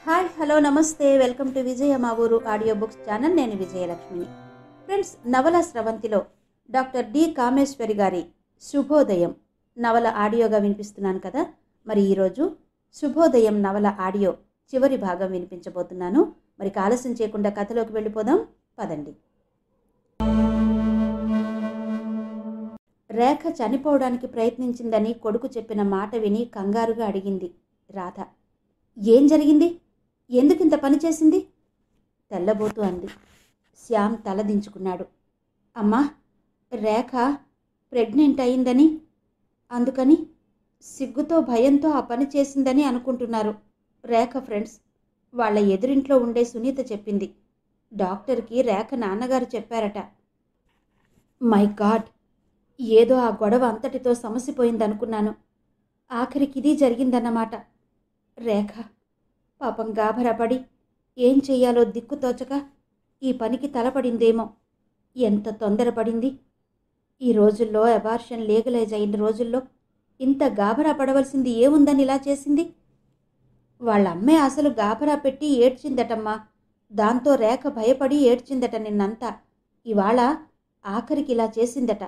Hi hello నమస్తే welcome to విజయ మా ఊరు ఆడియో బుక్స్ ఛానల్. నేను విజయలక్ష్మిని. ఫ్రెండ్స్, నవల స్రవంతిలో డాక్టర్ డి కామేశ్వరి గారి శుభోదయం నవల ఆడియోగా వినిపిస్తున్నాను కదా. మరి ఈరోజు శుభోదయం నవల ఆడియో చివరి భాగం వినిపించబోతున్నాను. మరి ఆలస్యం చేయకుండా కథలోకి వెళ్ళిపోదాం పదండి. రేఖ చనిపోవడానికి ప్రయత్నించిందని కొడుకు చెప్పిన మాట విని కంగారుగా అడిగింది రాధ. ఏం జరిగింది? ఎందుకింత పని చేసింది? తెల్లబోతూ అంది. శ్యామ్ తలదించుకున్నాడు. అమ్మా, రేఖ ప్రెగ్నెంట్ అయిందని, అందుకని సిగ్గుతో భయంతో ఆ పని చేసిందని అనుకుంటున్నారు రేఖ ఫ్రెండ్స్. వాళ్ళ ఎదురింట్లో ఉండే సునీత చెప్పింది. డాక్టర్కి రేఖ నాన్నగారు చెప్పారట. మై గాడ్, ఏదో ఆ గొడవ అంతటితో సమసిపోయిందనుకున్నాను. ఆఖరికి ఇది జరిగిందన్నమాట. రేఖ పాపం గాభరాపడి ఏం చెయ్యాలో దిక్కుతోచక ఈ పనికి తలపడిందేమో. ఎంత తొందరపడింది! ఈ రోజుల్లో అబార్షన్ లీగలైజ్ అయిన రోజుల్లో ఇంత గాభరా పడవలసింది ఏముందని ఇలా చేసింది? వాళ్ళ అమ్మే అసలు గాభరా పెట్టి ఏడ్చిందటమ్మా. దాంతో రేఖ భయపడి ఏడ్చిందట నిన్నంతా. ఇవాళ ఆఖరికి ఇలా చేసిందట.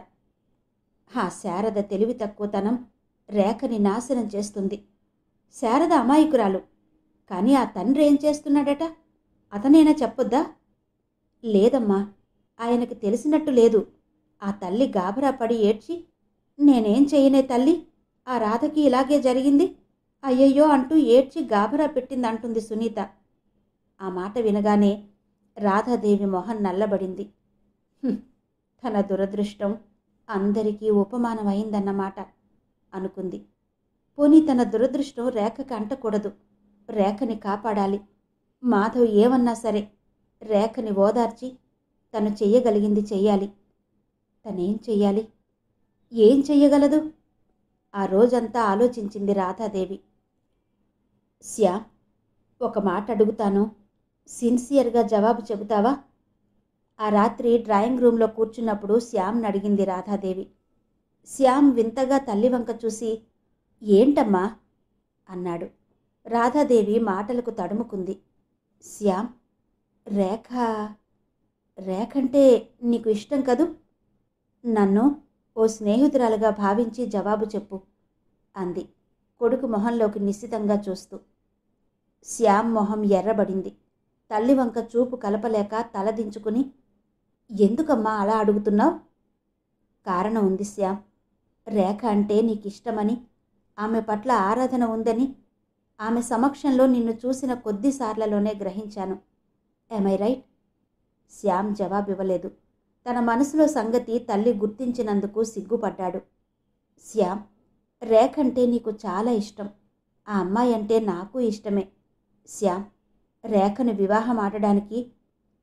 ఆ శారద తెలివి తక్కువతనం రేఖని నాశనం చేస్తుంది. శారద అమాయకురాలు, కానీ ఆ తండ్రి ఏం చేస్తున్నాడట? అతనేనా చెప్పొద్దా? లేదమ్మా, ఆయనకు తెలిసినట్టు లేదు. ఆ తల్లి గాభరా పడి ఏడ్చి, నేనేం చేయనే తల్లి, ఆ రాధకి ఇలాగే జరిగింది, అయ్యయ్యో అంటూ ఏడ్చి గాభరా పెట్టిందంటుంది సునీత. ఆ మాట వినగానే రాధాదేవి మొహం నల్లబడింది. తన దురదృష్టం అందరికీ ఉపమానమైందన్నమాట అనుకుంది. పోనీ తన దురదృష్టం రేఖకి అంటకూడదు. రేఖని కాపాడాలి. మాధవ్ ఏమన్నా సరే రేఖని ఓదార్చి తను చెయ్యగలిగింది చెయ్యాలి. తనేం చెయ్యాలి? ఏం చెయ్యగలదు? ఆ రోజంతా ఆలోచించింది రాధాదేవి. శ్యామ్, ఒక మాట అడుగుతాను, సిన్సియర్గా జవాబు చెబుతావా? ఆ రాత్రి డ్రాయింగ్ రూమ్లో కూర్చున్నప్పుడు శ్యామ్ని అడిగింది రాధాదేవి. శ్యామ్ వింతగా తల్లి వంక చూసి, ఏంటమ్మా అన్నాడు. రాధాదేవి మాటలకు తడుముకుంది. శ్యామ్, రేఖంటే నీకు ఇష్టం కదూ? నన్ను ఓ స్నేహితురాలుగా భావించి జవాబు చెప్పు అంది కొడుకు మొహంలోకి నిశితంగా చూస్తూ. శ్యామ్ మొహం ఎర్రబడింది. తల్లి వంక చూపు కలపలేక తలదించుకుని, ఎందుకమ్మా అలా అడుగుతున్నావు? కారణం ఉంది శ్యామ్. రేఖ అంటే నీకిష్టమని, ఆమె పట్ల ఆరాధన ఉందని ఆమె సమక్షంలో నిన్ను చూసిన కొద్దిసార్లలోనే గ్రహించాను. I right? శ్యామ్ జవాబివ్వలేదు. తన మనసులో సంగతి తల్లి గుర్తించినందుకు సిగ్గుపడ్డాడు. శ్యామ్, రేఖ అంటే నీకు చాలా ఇష్టం. ఆ అమ్మాయి అంటే నాకు ఇష్టమే. శ్యామ్, రేఖను వివాహం ఆడడానికి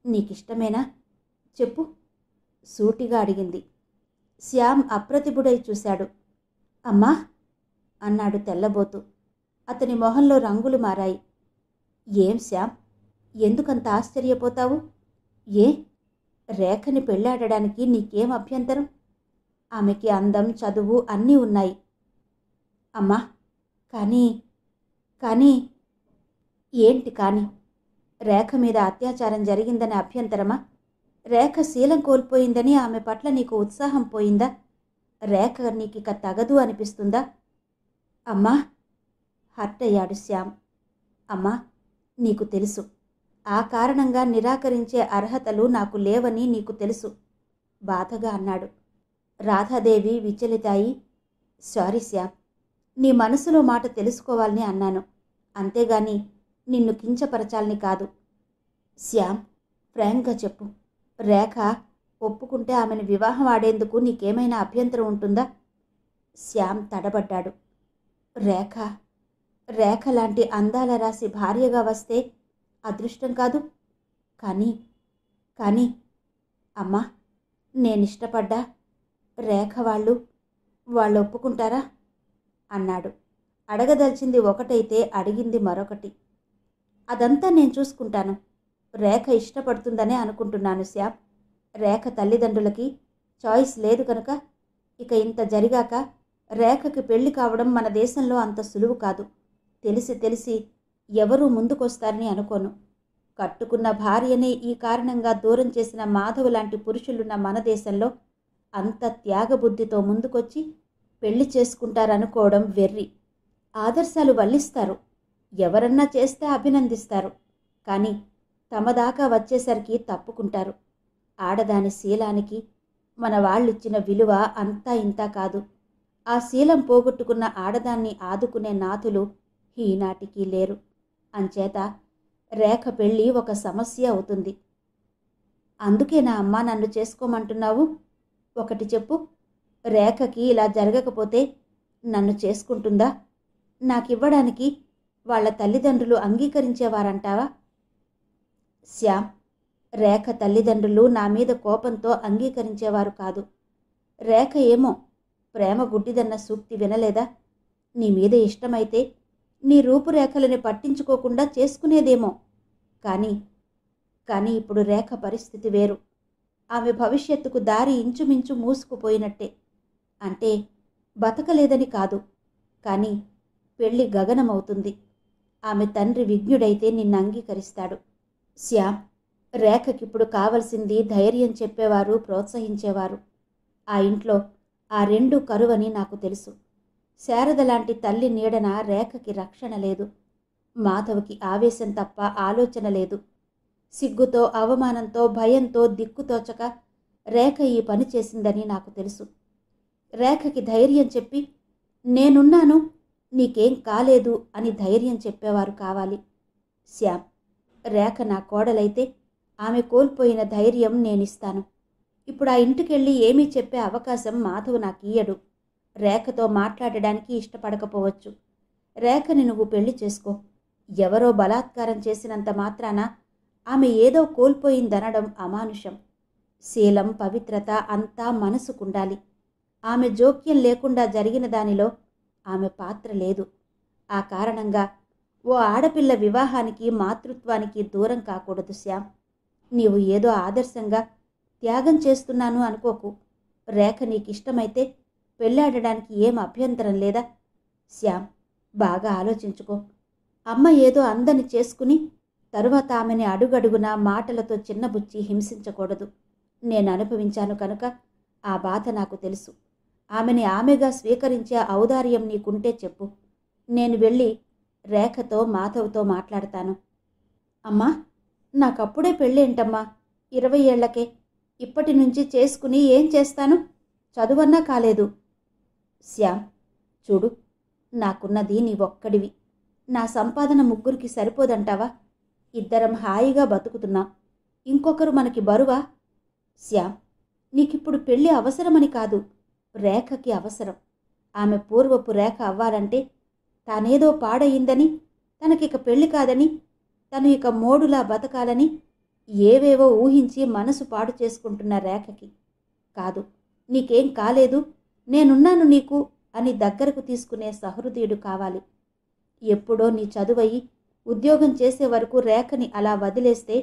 నీకిష్టమేనా? చెప్పు సూటిగా అడిగింది. శ్యామ్ అప్రతిభుడై చూశాడు. అమ్మా అన్నాడు తెల్లబోతూ. అతని మొహంలో రంగులు మారాయి. ఏం శ్యామ్, ఎందుకంత ఆశ్చర్యపోతావు? ఏ, రేఖని పెళ్ళాడడానికి నీకేం అభ్యంతరం? ఆమెకి అందం, చదువు అన్నీ ఉన్నాయి. అమ్మా, కానీ ఏంటి కానీ? రేఖ మీద అత్యాచారం జరిగిందని అభ్యంతరమా? రేఖ శీలం కోల్పోయిందని ఆమె పట్ల నీకు ఉత్సాహం పోయిందా? రేఖ నీకిక తగదు అనిపిస్తుందా? అమ్మా, హర్ట్ అయ్యాడు శ్యామ్. అమ్మా, నీకు తెలుసు, ఆ కారణంగా నిరాకరించే అర్హతలు నాకు లేవని నీకు తెలుసు బాధగా అన్నాడు. రాధాదేవి విచలితాయి. సారీ శ్యామ్, నీ మనసులో మాట తెలుసుకోవాలని అన్నాను, అంతేగాని నిన్ను కించపరచాలని కాదు. శ్యామ్, ఫ్రాంక్గా చెప్పు, రేఖ ఒప్పుకుంటే ఆమెను వివాహం ఆడేందుకు నీకేమైనా అభ్యంతరం ఉంటుందా? శ్యామ్ తడబడ్డాడు. రేఖ లాంటి అందాల రాశి భార్యగా వస్తే అదృష్టం కాదు? కానీ అమ్మా, నేనిష్టపడ్డా రేఖ వాళ్ళు ఒప్పుకుంటారా అన్నాడు. అడగదలిచింది ఒకటైతే అడిగింది మరొకటి. అదంతా నేను చూసుకుంటాను. రేఖ ఇష్టపడుతుందనే అనుకుంటున్నాను శ్యామ్. రేఖ తల్లిదండ్రులకి చాయిస్ లేదు కనుక ఇక ఇంత జరిగాక రేఖకి పెళ్లి కావడం మన దేశంలో అంత సులువు కాదు. తెలిసి ఎవరూ ముందుకొస్తారని అనుకోను. కట్టుకున్న భార్యనే ఈ కారణంగా దూరం చేసిన మాధవ్ లాంటి పురుషులున్న మన దేశంలో అంత త్యాగబుద్ధితో ముందుకొచ్చి పెళ్లి చేసుకుంటారనుకోవడం వెర్రి. ఆదర్శాలు వల్లిస్తారు, ఎవరన్నా చేస్తే అభినందిస్తారు, కానీ తమ దాకా వచ్చేసరికి తప్పుకుంటారు. ఆడదాని శీలానికి మన వాళ్ళిచ్చిన విలువ అంతా ఇంతా కాదు. ఆ శీలం పోగొట్టుకున్న ఆడదాన్ని ఆదుకునే నాథులు ఈనాటికి లేరు. అంచేత రేఖ పెళ్ళి ఒక సమస్య అవుతుంది. అందుకే నా అమ్మ నన్ను చేసుకోమంటున్నావు? ఒకటి చెప్పు, రేఖకి ఇలా జరగకపోతే నన్ను చేసుకుంటుందా? నాకివ్వడానికి వాళ్ళ తల్లిదండ్రులు అంగీకరించేవారంటావా? శ్యామ్, రేఖ తల్లిదండ్రులు నా మీద కోపంతో అంగీకరించేవారు కాదు. రేఖ ఏమో ప్రేమ గుడ్డిదన్న సూక్తి వినలేదా? నీ మీద ఇష్టమైతే నీ రూపురేఖలని పట్టించుకోకుండా చేసుకునేదేమో. కానీ ఇప్పుడు రేఖ పరిస్థితి వేరు. ఆమె భవిష్యత్తుకు దారి ఇంచుమించు మూసుకుపోయినట్టే. అంటే బతకలేదని కాదు, కానీ పెళ్లి గగనమవుతుంది. ఆమె తండ్రి విజ్ఞుడైతే నిన్ను అంగీకరిస్తాడు. శ్యామ్, రేఖకిప్పుడు కావలసింది ధైర్యం చెప్పేవారు, ప్రోత్సహించేవారు. ఆ ఇంట్లో ఆ రెండు కరువని నాకు తెలుసు. శారద లాంటి తల్లి నీడన రేఖకి రక్షణ లేదు. మాధవ్కి ఆవేశం తప్ప ఆలోచన లేదు. సిగ్గుతో, అవమానంతో, భయంతో దిక్కుతోచక రేఖ ఈ పని చేసిందని నాకు తెలుసు. రేఖకి ధైర్యం చెప్పి, నేనున్నాను, నీకేం కాలేదు అని ధైర్యం చెప్పేవారు కావాలి. శ్యామ్, రేఖ నా కోడలైతే ఆమె కోల్పోయిన ధైర్యం నేనిస్తాను. ఇప్పుడు ఆ ఇంటికెళ్ళి ఏమీ చెప్పే అవకాశం మాధవ్ నాకు ఇయ్యడు. రేఖతో మాట్లాడడానికి ఇష్టపడకపోవచ్చు. రేఖని నువ్వు పెళ్లి చేసుకో. ఎవరో బలాత్కారం చేసినంత మాత్రాన ఆమె ఏదో కోల్పోయిందనడం అమానుషం. శీలం, పవిత్రత అంతా మనసుకుండాలి. ఆమె జోక్యం లేకుండా జరిగిన దానిలో ఆమె పాత్ర లేదు. ఆ కారణంగా ఓ ఆడపిల్ల వివాహానికి, మాతృత్వానికి దూరం కాకూడదు. శ్యామ్, నీవు ఏదో ఆదర్శంగా త్యాగం చేస్తున్నాను అనుకోకు. రేఖ నీకిష్టమైతే పెళ్ళాడడానికి ఏం అభ్యంతరం లేదా? శ్యామ్, బాగా ఆలోచించుకో. అమ్మ ఏదో అందని చేసుకుని తరువాత ఆమెని అడుగడుగునా మాటలతో చిన్నబుచ్చి హింసించకూడదు. నేను అనుభవించాను కనుక ఆ బాధ నాకు తెలుసు. ఆమెని ఆమెగా స్వీకరించే ఔదార్యం నీకుంటే చెప్పు. నేను వెళ్ళి రేఖతో, మాధవ్తో మాట్లాడతాను. అమ్మా, నాకప్పుడే పెళ్ళేంటమ్మా? 20 ఏళ్లకే. ఇప్పటి నుంచి చేసుకుని ఏం చేస్తాను? చదువన్నా కాలేదు. శ్యామ్, చూడు, నాకున్నది నీ ఒక్కడివి. నా సంపాదన ముగ్గురికి సరిపోదంటావా? ఇద్దరం హాయిగా బతుకుతున్నాం. ఇంకొకరు మనకి బరువా? శ్యామ్, నీకిప్పుడు పెళ్ళి అవసరమని కాదు, రేఖకి అవసరం. ఆమె పూర్వపు రేఖ అవ్వాలంటే తానేదో పాడయిందని, తనకిక పెళ్లి కాదని, తను ఇక మోడులా బతకాలని ఏవేవో ఊహించి మనసు పాడు చేసుకుంటున్న రేఖకి కాదు, నీకేం కాలేదు, నేనున్నాను నీకు అని దగ్గరకు తీసుకునే సహృదయుడు కావాలి. ఎప్పుడో నీ చదువయి ఉద్యోగం చేసే వరకు రేఖని అలా వదిలేస్తే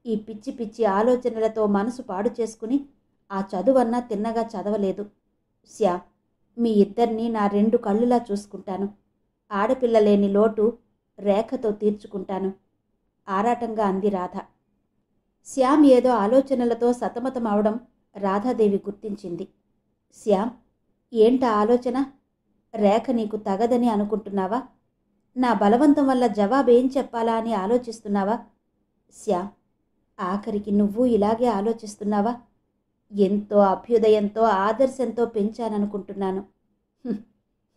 ఈ పిచ్చి పిచ్చి ఆలోచనలతో మనసు పాడు చేసుకుని ఆ చదువన్నా తిన్నగా చదవలేదు. శ్యామ్, మీ ఇద్దరినీ నా 2 కళ్ళులా చూసుకుంటాను. ఆడపిల్ల లేని లోటు రేఖతో తీర్చుకుంటాను ఆరాటంగా అంది రాధ. శ్యామ్ ఏదో ఆలోచనలతో సతమతం అవడం రాధాదేవి గుర్తించింది. శ్యామ్, ఏంటా ఆలోచన? రేఖ నీకు తగదని అనుకుంటున్నావా? నా బలవంతం వల్ల జవాబేం చెప్పాలా అని ఆలోచిస్తున్నావా? శ్యామ్, ఆఖరికి నువ్వు ఇలాగే ఆలోచిస్తున్నావా? ఎంతో అభ్యుదయంతో, ఆదర్శంతో పెంచాననుకుంటున్నాను.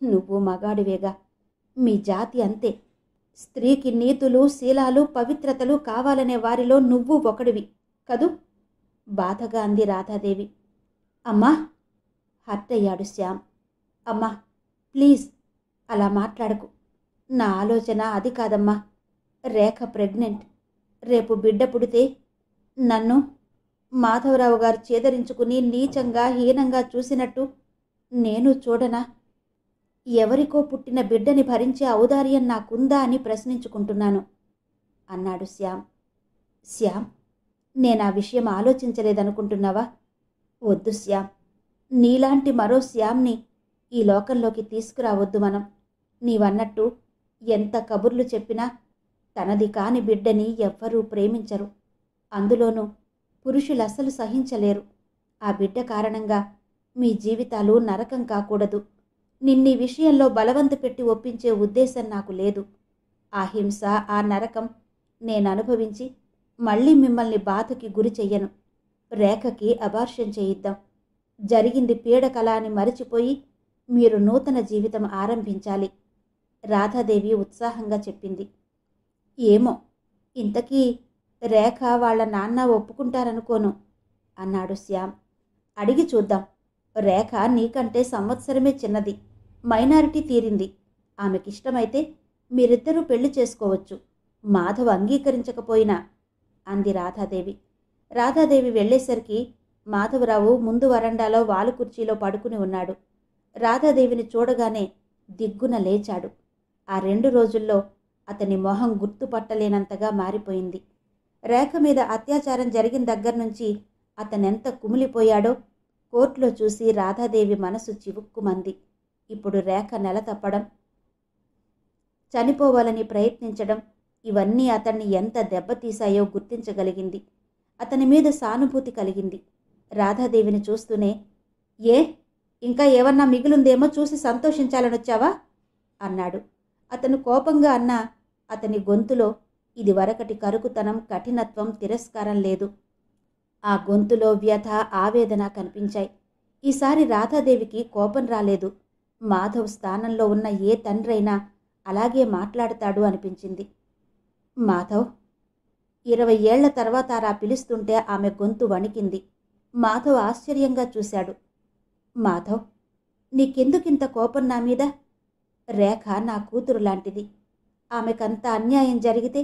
నువ్వు మగాడివేగా. మీ జాతి అంతే. స్త్రీకి నీతులు, శీలాలు, పవిత్రతలు కావాలనే వారిలో నువ్వు ఒకడివి కదూ? బాధగా అంది రాధాదేవి. అమ్మా, హర్ట్ అయ్యాడు శ్యామ్. అమ్మా, ప్లీజ్ అలా మాట్లాడకు. నా ఆలోచన అది కాదమ్మా. రేఖ ప్రెగ్నెంట్. రేపు బిడ్డ పుడితే నన్ను మాధవరావు గారు చేదరించుకుని నీచంగా, హీనంగా చూసినట్టు నేను చూడనా? ఎవరికో పుట్టిన బిడ్డని భరించే ఔదార్యం నాకుందా అని ప్రశ్నించుకుంటున్నాను అన్నాడు శ్యామ్. శ్యామ్, నేనా విషయం ఆలోచించలేదనుకుంటున్నావా? వద్దు శ్యామ్, నీలాంటి మరో శ్యామ్ని ఈ లోకంలోకి తీసుకురావద్దు మనం. నీవన్నట్టు ఎంత కబుర్లు చెప్పినా తనది కాని బిడ్డని ఎవ్వరూ ప్రేమించరు. అందులోనూ పురుషులు అస్సలు సహించలేరు. ఆ బిడ్డ కారణంగా మీ జీవితాలు నరకం కాకూడదు. నిన్నీ విషయంలో బలవంత పెట్టి ఒప్పించే ఉద్దేశం నాకు లేదు. ఆ హింస, ఆ నరకం నేననుభవించి మళ్ళీ మిమ్మల్ని బాధకి గురి చెయ్యను. రేఖకి అబార్షన్ చేయిద్దాం. జరిగింది పీడకల అని మరిచిపోయి మీరు నూతన జీవితం ఆరంభించాలి. రాధాదేవి ఉత్సాహంగా చెప్పింది. ఏమో, ఇంతకీ రేఖ వాళ్ళ నాన్న ఒప్పుకుంటారనుకోను అన్నాడు శ్యామ్. అడిగి చూద్దాం. రేఖ నీకంటే సంవత్సరమే చిన్నది, మైనారిటీ తీరింది. ఆమెకిష్టమైతే మీరిద్దరూ పెళ్లి చేసుకోవచ్చు, మాధవ్ అంగీకరించకపోయినా అంది రాధాదేవి. రాధాదేవి వెళ్ళేసరికి మాధవరావు ముందు వరండాలో వాలు కుర్చీలో పడుకుని ఉన్నాడు. రాధాదేవిని చూడగానే దిగ్గున లేచాడు. ఆ 2 రోజుల్లో అతని మొహం గుర్తుపట్టలేనంతగా మారిపోయింది. రేఖ మీద అత్యాచారం జరిగిన దగ్గర్నుంచి అతనెంత కుమిలిపోయాడో కోర్టులో చూసి రాధాదేవి మనసు చివుక్కుమంది. ఇప్పుడు రేఖ నెల తప్పడం, చనిపోవాలని ప్రయత్నించడం, ఇవన్నీ అతన్ని ఎంత దెబ్బతీశాయో గుర్తించగలిగింది. అతని మీద సానుభూతి కలిగింది. రాధాదేవిని చూస్తూనే, ఏ ఇంకా ఏమన్నా మిగిలిందేమో చూసి సంతోషించాలనొచ్చావా అన్నాడు. అతను కోపంగా అన్నా అతని గొంతులో ఇదివరకటి కరుకుతనం, కఠినత్వం, తిరస్కారం లేదు. ఆ గొంతులో వ్యథ, ఆవేదన కనిపించాయి. ఈసారి రాధాదేవికి కోపం రాలేదు. మాధవ్ స్థానంలో ఉన్న ఏ తండ్రైనా అలాగే మాట్లాడతాడు అనిపించింది. మాధవ్ 20 ఏళ్ల తర్వాత అలా పిలుస్తుంటే ఆమె గొంతు వణికింది. మాధవ్ ఆశ్చర్యంగా చూశాడు. మాధవ్, నీకెందుకింత కోపం నా మీద? రేఖ నా కూతురు లాంటిది. ఆమెకంత అన్యాయం జరిగితే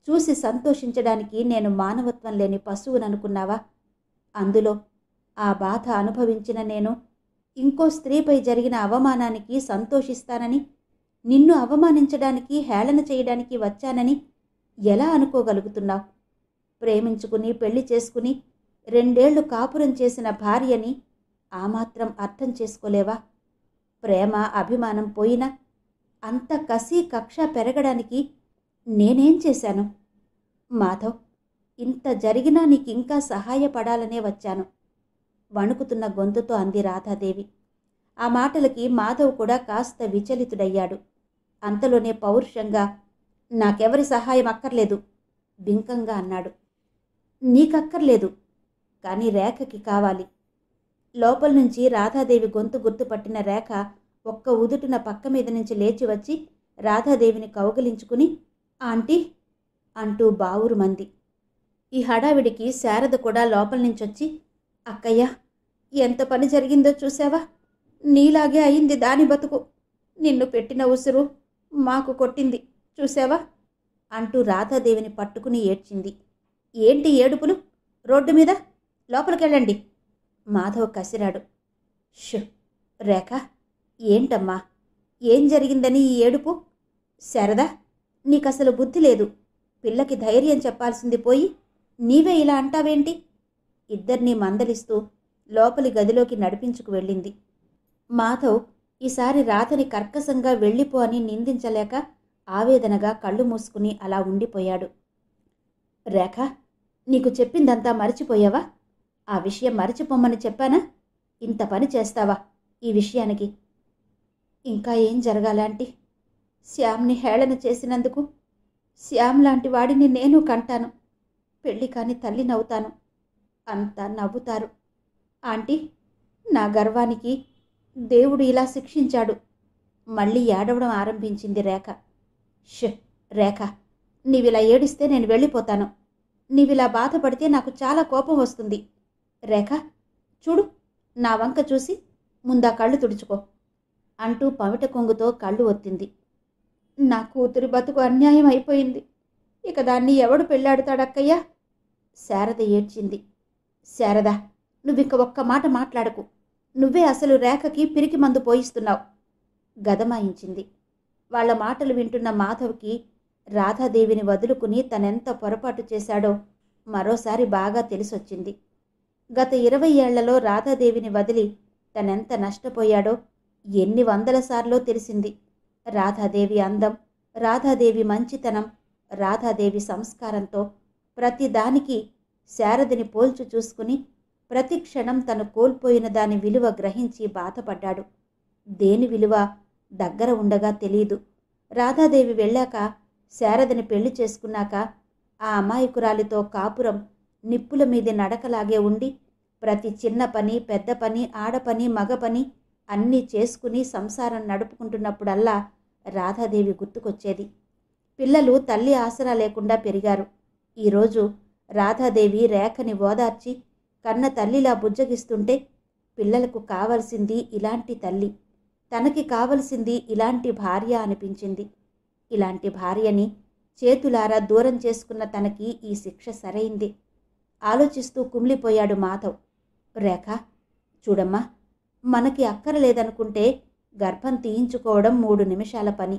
చూసి సంతోషించడానికి నేను మానవత్వం లేని పశువుననుకున్నావా? అందులో ఆ బాధ అనుభవించిన నేను ఇంకో స్త్రీపై జరిగిన అవమానానికి సంతోషిస్తానని, నిన్ను అవమానించడానికి, హేళన చేయడానికి వచ్చానని ఎలా అనుకోగలుగుతున్నావు? ప్రేమించుకుని పెళ్లి చేసుకుని 2 ఏళ్లు కాపురం చేసిన భార్యని ఆ మాత్రం అర్థం చేసుకోలేవా? ప్రేమ, అభిమానం పోయినా అంత కసి, కక్ష పెరగడానికి నేనేం చేశాను? మాధవ్, ఇంత జరిగినా నీకింకా సహాయపడాలనే వచ్చాను వణుకుతున్న గొంతుతో అంది రాధాదేవి. ఆ మాటలకి మాధవ్ కూడా కాస్త విచలితుడయ్యాడు. అంతలోనే పౌరుషంగా, నాకెవరి సహాయం అక్కర్లేదు బింకంగా అన్నాడు. నీకక్కర్లేదు, కానీ రేఖకి కావాలి. లోపల నుంచి రాధాదేవి గొంతు గుర్తుపట్టిన రేఖ ఒక్క ఉదుటున పక్క మీద నుంచి లేచి వచ్చి రాధాదేవిని కౌగిలించుకుని ఆంటీ అంటూ బావురుమంది. ఈ హడావిడికి శారద కూడా లోపల నుంచొచ్చి, అక్కయ్య, ఎంత పని జరిగిందో చూసావా? నీలాగే అయింది దాని బతుకు. నిన్ను పెట్టిన ఉసురు మాకు కొట్టింది చూసావా అంటూ రాధాదేవిని పట్టుకుని ఏడ్చింది. ఏంటి ఏడుపులు? రోడ్డు మీద, లోపలికెళ్ళండి మాధవ్ కసిరాడు. షు, రేఖ, ఏంటమ్మా, ఏం జరిగిందని ఈ ఏడుపు? శారదా, నీకసలు బుద్ధి లేదు. పిల్లకి ధైర్యం చెప్పాల్సింది పోయి నీవే ఇలా అంటావేంటి? ఇద్దరినీ మందలిస్తూ లోపలి గదిలోకి నడిపించుకు వెళ్ళింది. మాధవ్ ఈసారి రాధని కర్కశంగా వెళ్ళిపో అని నిందించలేక ఆవేదనగా కళ్ళు మూసుకుని అలా ఉండిపోయాడు. రేఖ, నీకు చెప్పిందంతా మరిచిపోయావా? ఆ విషయం మరిచిపోమ్మని చెప్పానా? ఇంత పని చేస్తావా ఈ విషయానికి? ఇంకా ఏం జరగాలంటే శ్యామ్ని హేళన చేసినందుకు శ్యామ్ లాంటి వాడిని నేను కంటాను. పెళ్ళి కాని తల్లినవుతాను. అంతా నవ్వుతారు. ఆంటీ, నా గర్వానికి దేవుడు ఇలా శిక్షించాడు. మళ్ళీ ఏడవడం ఆరంభించింది రేఖ. రేఖ, నీవిలా ఏడిస్తే నేను వెళ్ళిపోతాను. నీవిలా బాధపడితే నాకు చాలా కోపం వస్తుంది. రేఖ, చూడు, నా వంక చూసి ముందా కళ్ళు తుడుచుకో అంటూ పమిట కొంగుతో కళ్ళు ఒత్తింది. నా కూతురి బతుకు అన్యాయం అయిపోయింది. ఇక దాన్ని ఎవడు పెళ్ళాడుతాడక్కయ్యా? శారద ఏడ్చింది. శారద, నువ్వింక ఒక్క మాట మాట్లాడకు. నువ్వే అసలు రేఖకి పిరికి మందు పోయిస్తున్నావు గదమాయించింది. వాళ్ల మాటలు వింటున్న మాధవ్కి రాధాదేవిని వదులుకుని తనెంత పొరపాటు చేశాడో మరోసారి బాగా తెలిసొచ్చింది. గత 20 ఏళ్లలో రాధాదేవిని వదిలి తనెంత నష్టపోయాడో ఎన్ని వందల సార్లో తెలిసింది. రాధాదేవి అందం, రాధాదేవి మంచితనం, రాధాదేవి సంస్కారంతో ప్రతిదానికి శారదని పోల్చి చూసుకుని ప్రతి క్షణం తను కోల్పోయిన దాని విలువ గ్రహించి బాధపడ్డాడు. దేని విలువ దగ్గర ఉండగా తెలీదు. రాధాదేవి వెళ్ళాక, శారదని పెళ్లి చేసుకున్నాక ఆ అమాయకురాలితో కాపురం నిప్పుల మీది నడకలాగే ఉండి ప్రతి చిన్న పని, పెద్ద పని, ఆడపని, మగ పని అన్నీ చేసుకుని సంసారం నడుపుకుంటున్నప్పుడల్లా రాధాదేవి గుర్తుకొచ్చేది. పిల్లలు తల్లి ఆసరా లేకుండా పెరిగారు. ఈరోజు రాధాదేవి రేఖని ఓదార్చి కన్న తల్లిలా బుజ్జగిస్తుంటే పిల్లలకు కావలసింది ఇలాంటి తల్లి, తనకి కావలసింది ఇలాంటి భార్య అనిపించింది. ఇలాంటి భార్యని చేతులారా దూరం చేసుకున్న తనకి ఈ శిక్ష సరైంది ఆలోచిస్తూ కుమిలిపోయాడు మాధవ్. రేఖ, చూడమ్మా, మనకి అక్కరలేదనుకుంటే గర్భం తీయించుకోవడం 3 నిమిషాల పని.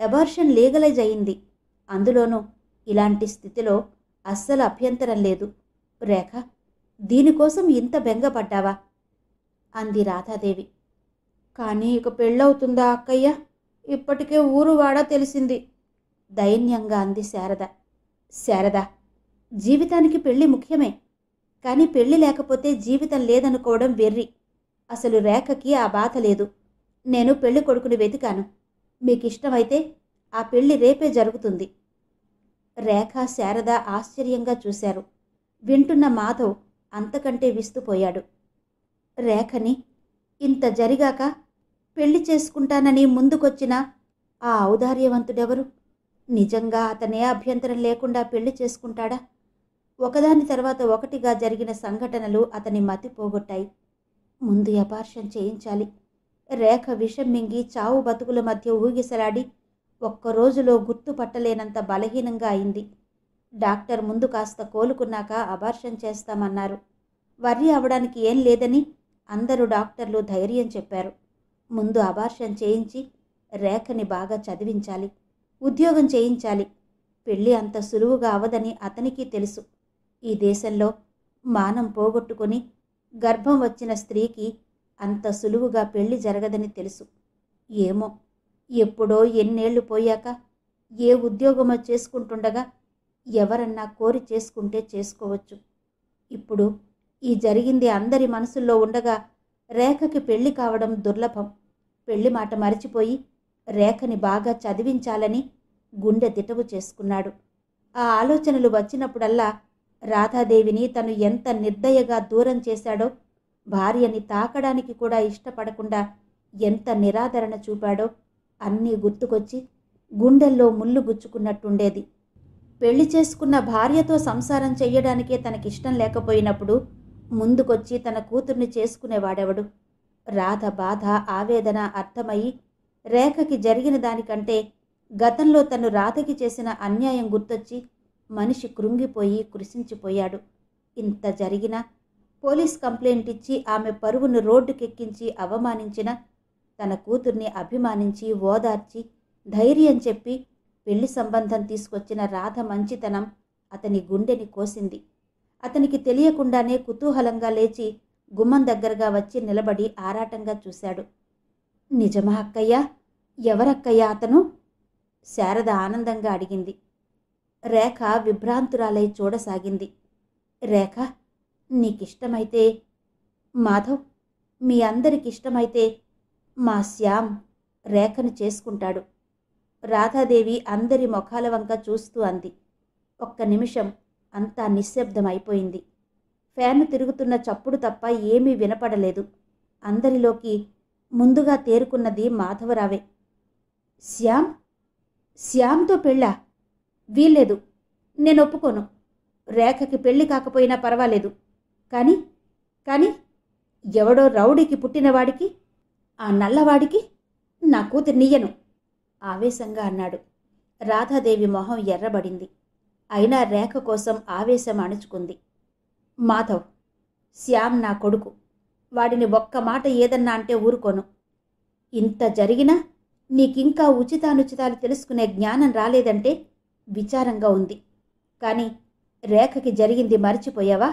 అబార్షన్ లీగలైజ్ అయింది. అందులోనూ ఇలాంటి స్థితిలో అస్సలు అభ్యంతరం లేదు. రేఖ, దీనికోసం ఇంత బెంగపడ్డావా అంది రాధాదేవి. కానీ ఇక పెళ్ళవుతుందా అక్కయ్య? ఇప్పటికే ఊరువాడా తెలిసింది దైన్యంగా అంది శారద. శారద, జీవితానికి పెళ్లి ముఖ్యమే, కానీ పెళ్లి లేకపోతే జీవితం లేదనుకోవడం వెర్రి. అసలు రేఖకి ఆ బాధ లేదు. నేను పెళ్లి కొడుకుని వెతికాను. మీకిష్టమైతే ఆ పెళ్లి రేపే జరుగుతుంది. రేఖ, శారద ఆశ్చర్యంగా చూశారు. వింటున్న మాధవ్ అంతకంటే విస్తుపోయాడు. రేఖని ఇంత జరిగాక పెళ్లి చేసుకుంటానని ముందుకొచ్చిన ఆ ఔదార్యవంతుడెవరు? నిజంగా అతనే అభ్యంతరం లేకుండా పెళ్లి చేసుకుంటాడా? ఒకదాని తర్వాత ఒకటిగా జరిగిన సంఘటనలు అతని మతి పోగొట్టాయి. ముందు అబార్షన్ చేయించాలి. రేఖ విషం మింగి చావు బతుకుల మధ్య ఊగిసలాడి ఒక్కరోజులో గుర్తుపట్టలేనంత బలహీనంగా అయింది. డాక్టర్ ముందు కాస్త కోలుకున్నాక అబార్షన్ చేస్తామన్నారు. వర్రీ అవడానికి ఏం లేదని అందరూ డాక్టర్లు ధైర్యం చెప్పారు. ముందు అబార్షన్ చేయించి రేఖని బాగా చదివించాలి, ఉద్యోగం చేయించాలి. పెళ్ళి అంత సులువుగా అవదని అతనికి తెలుసు. ఈ దేశంలో మానం పోగొట్టుకొని గర్భం వచ్చిన స్త్రీకి అంత సులువుగా పెళ్లి జరగదని తెలుసు. ఏమో, ఎప్పుడో ఎన్నేళ్లు పోయాక ఏ ఉద్యోగమో చేసుకుంటుండగా ఎవరన్నా కోరి చేసుకుంటే చేసుకోవచ్చు. ఇప్పుడు ఈ జరిగింది అందరి మనసుల్లో ఉండగా రేఖకి పెళ్లి కావడం దుర్లభం. పెళ్లి మాట మరిచిపోయి రేఖని బాగా చదివించాలని గుండె దిటవు చేసుకున్నాడు. ఆ ఆలోచనలు వచ్చినప్పుడల్లా రాధాదేవిని తను ఎంత నిర్దయగా దూరం చేశాడో, భార్యని తాకడానికి కూడా ఇష్టపడకుండా ఎంత నిరాదరణ చూపాడో అన్నీ గుర్తుకొచ్చి గుండెల్లో ముళ్ళు గుచ్చుకున్నట్టుండేది. పెళ్లి చేసుకున్న భార్యతో సంసారం చెయ్యడానికే తనకిష్టం లేకపోయినప్పుడు ముందుకొచ్చి తన కూతుర్ని చేసుకునేవాడెవడు? రాధ బాధ, ఆవేదన అర్థమయ్యి రేఖకి జరిగిన దానికంటే గతంలో తను రాధకి చేసిన అన్యాయం గుర్తొచ్చి మనిషి కృంగిపోయి కృశించిపోయాడు. ఇంత జరిగినా పోలీస్ కంప్లైంట్ ఇచ్చి ఆమె పరువును రోడ్డుకెక్కించి అవమానించిన తన కూతుర్ని అభిమానించి ఓదార్చి ధైర్యం చెప్పి పెళ్లి సంబంధం తీసుకొచ్చిన రాధ మంచితనం అతని గుండెని కోసింది. అతనికి తెలియకుండానే కుతూహలంగా లేచి గుమ్మం దగ్గరగా వచ్చి నిలబడి ఆరాటంగా చూశాడు. నిజమా అక్కయ్యా? ఎవరక్కయ్యా అతను? శారద ఆనందంగా అడిగింది. రేఖ విభ్రాంతురాలై చూడసాగింది. రేఖ, నీకిష్టమైతే, మాధవ్, మీ అందరికిష్టమైతే మా శ్యామ్ రేఖను చేసుకుంటాడు. రాధాదేవి అందరి ముఖాల వంక చూస్తూ అంది. ఒక్క నిమిషం అంతా నిశ్శబ్దమైపోయింది. ఫ్యాను తిరుగుతున్న చప్పుడు తప్ప ఏమీ వినపడలేదు. అందరిలోకి ముందుగా తేరుకున్నది మాధవరావే. శ్యామ్? శ్యామ్తో పెళ్ళా? వీల్లేదు, నేను ఒప్పుకోను. రేఖకి పెళ్లి కాకపోయినా పర్వాలేదు. కానీ ఎవడో రౌడీకి పుట్టినవాడికి, ఆ నల్లవాడికి నా కూతుర్నియ్యను ఆవేశంగా అన్నాడు. రాధాదేవి మొహం ఎర్రబడింది. అయినా రేఖ కోసం ఆవేశం అణుచుకుంది. మాధవ్, శ్యామ్ నా కొడుకు. వాడిని ఒక్క మాట ఏదన్నా అంటే ఊరుకోను. ఇంత జరిగినా నీకింకా ఉచితానుచితాలు తెలుసుకునే జ్ఞానం రాలేదంటే విచారంగా ఉంది. కానీ రేఖకి జరిగింది మరిచిపోయావా?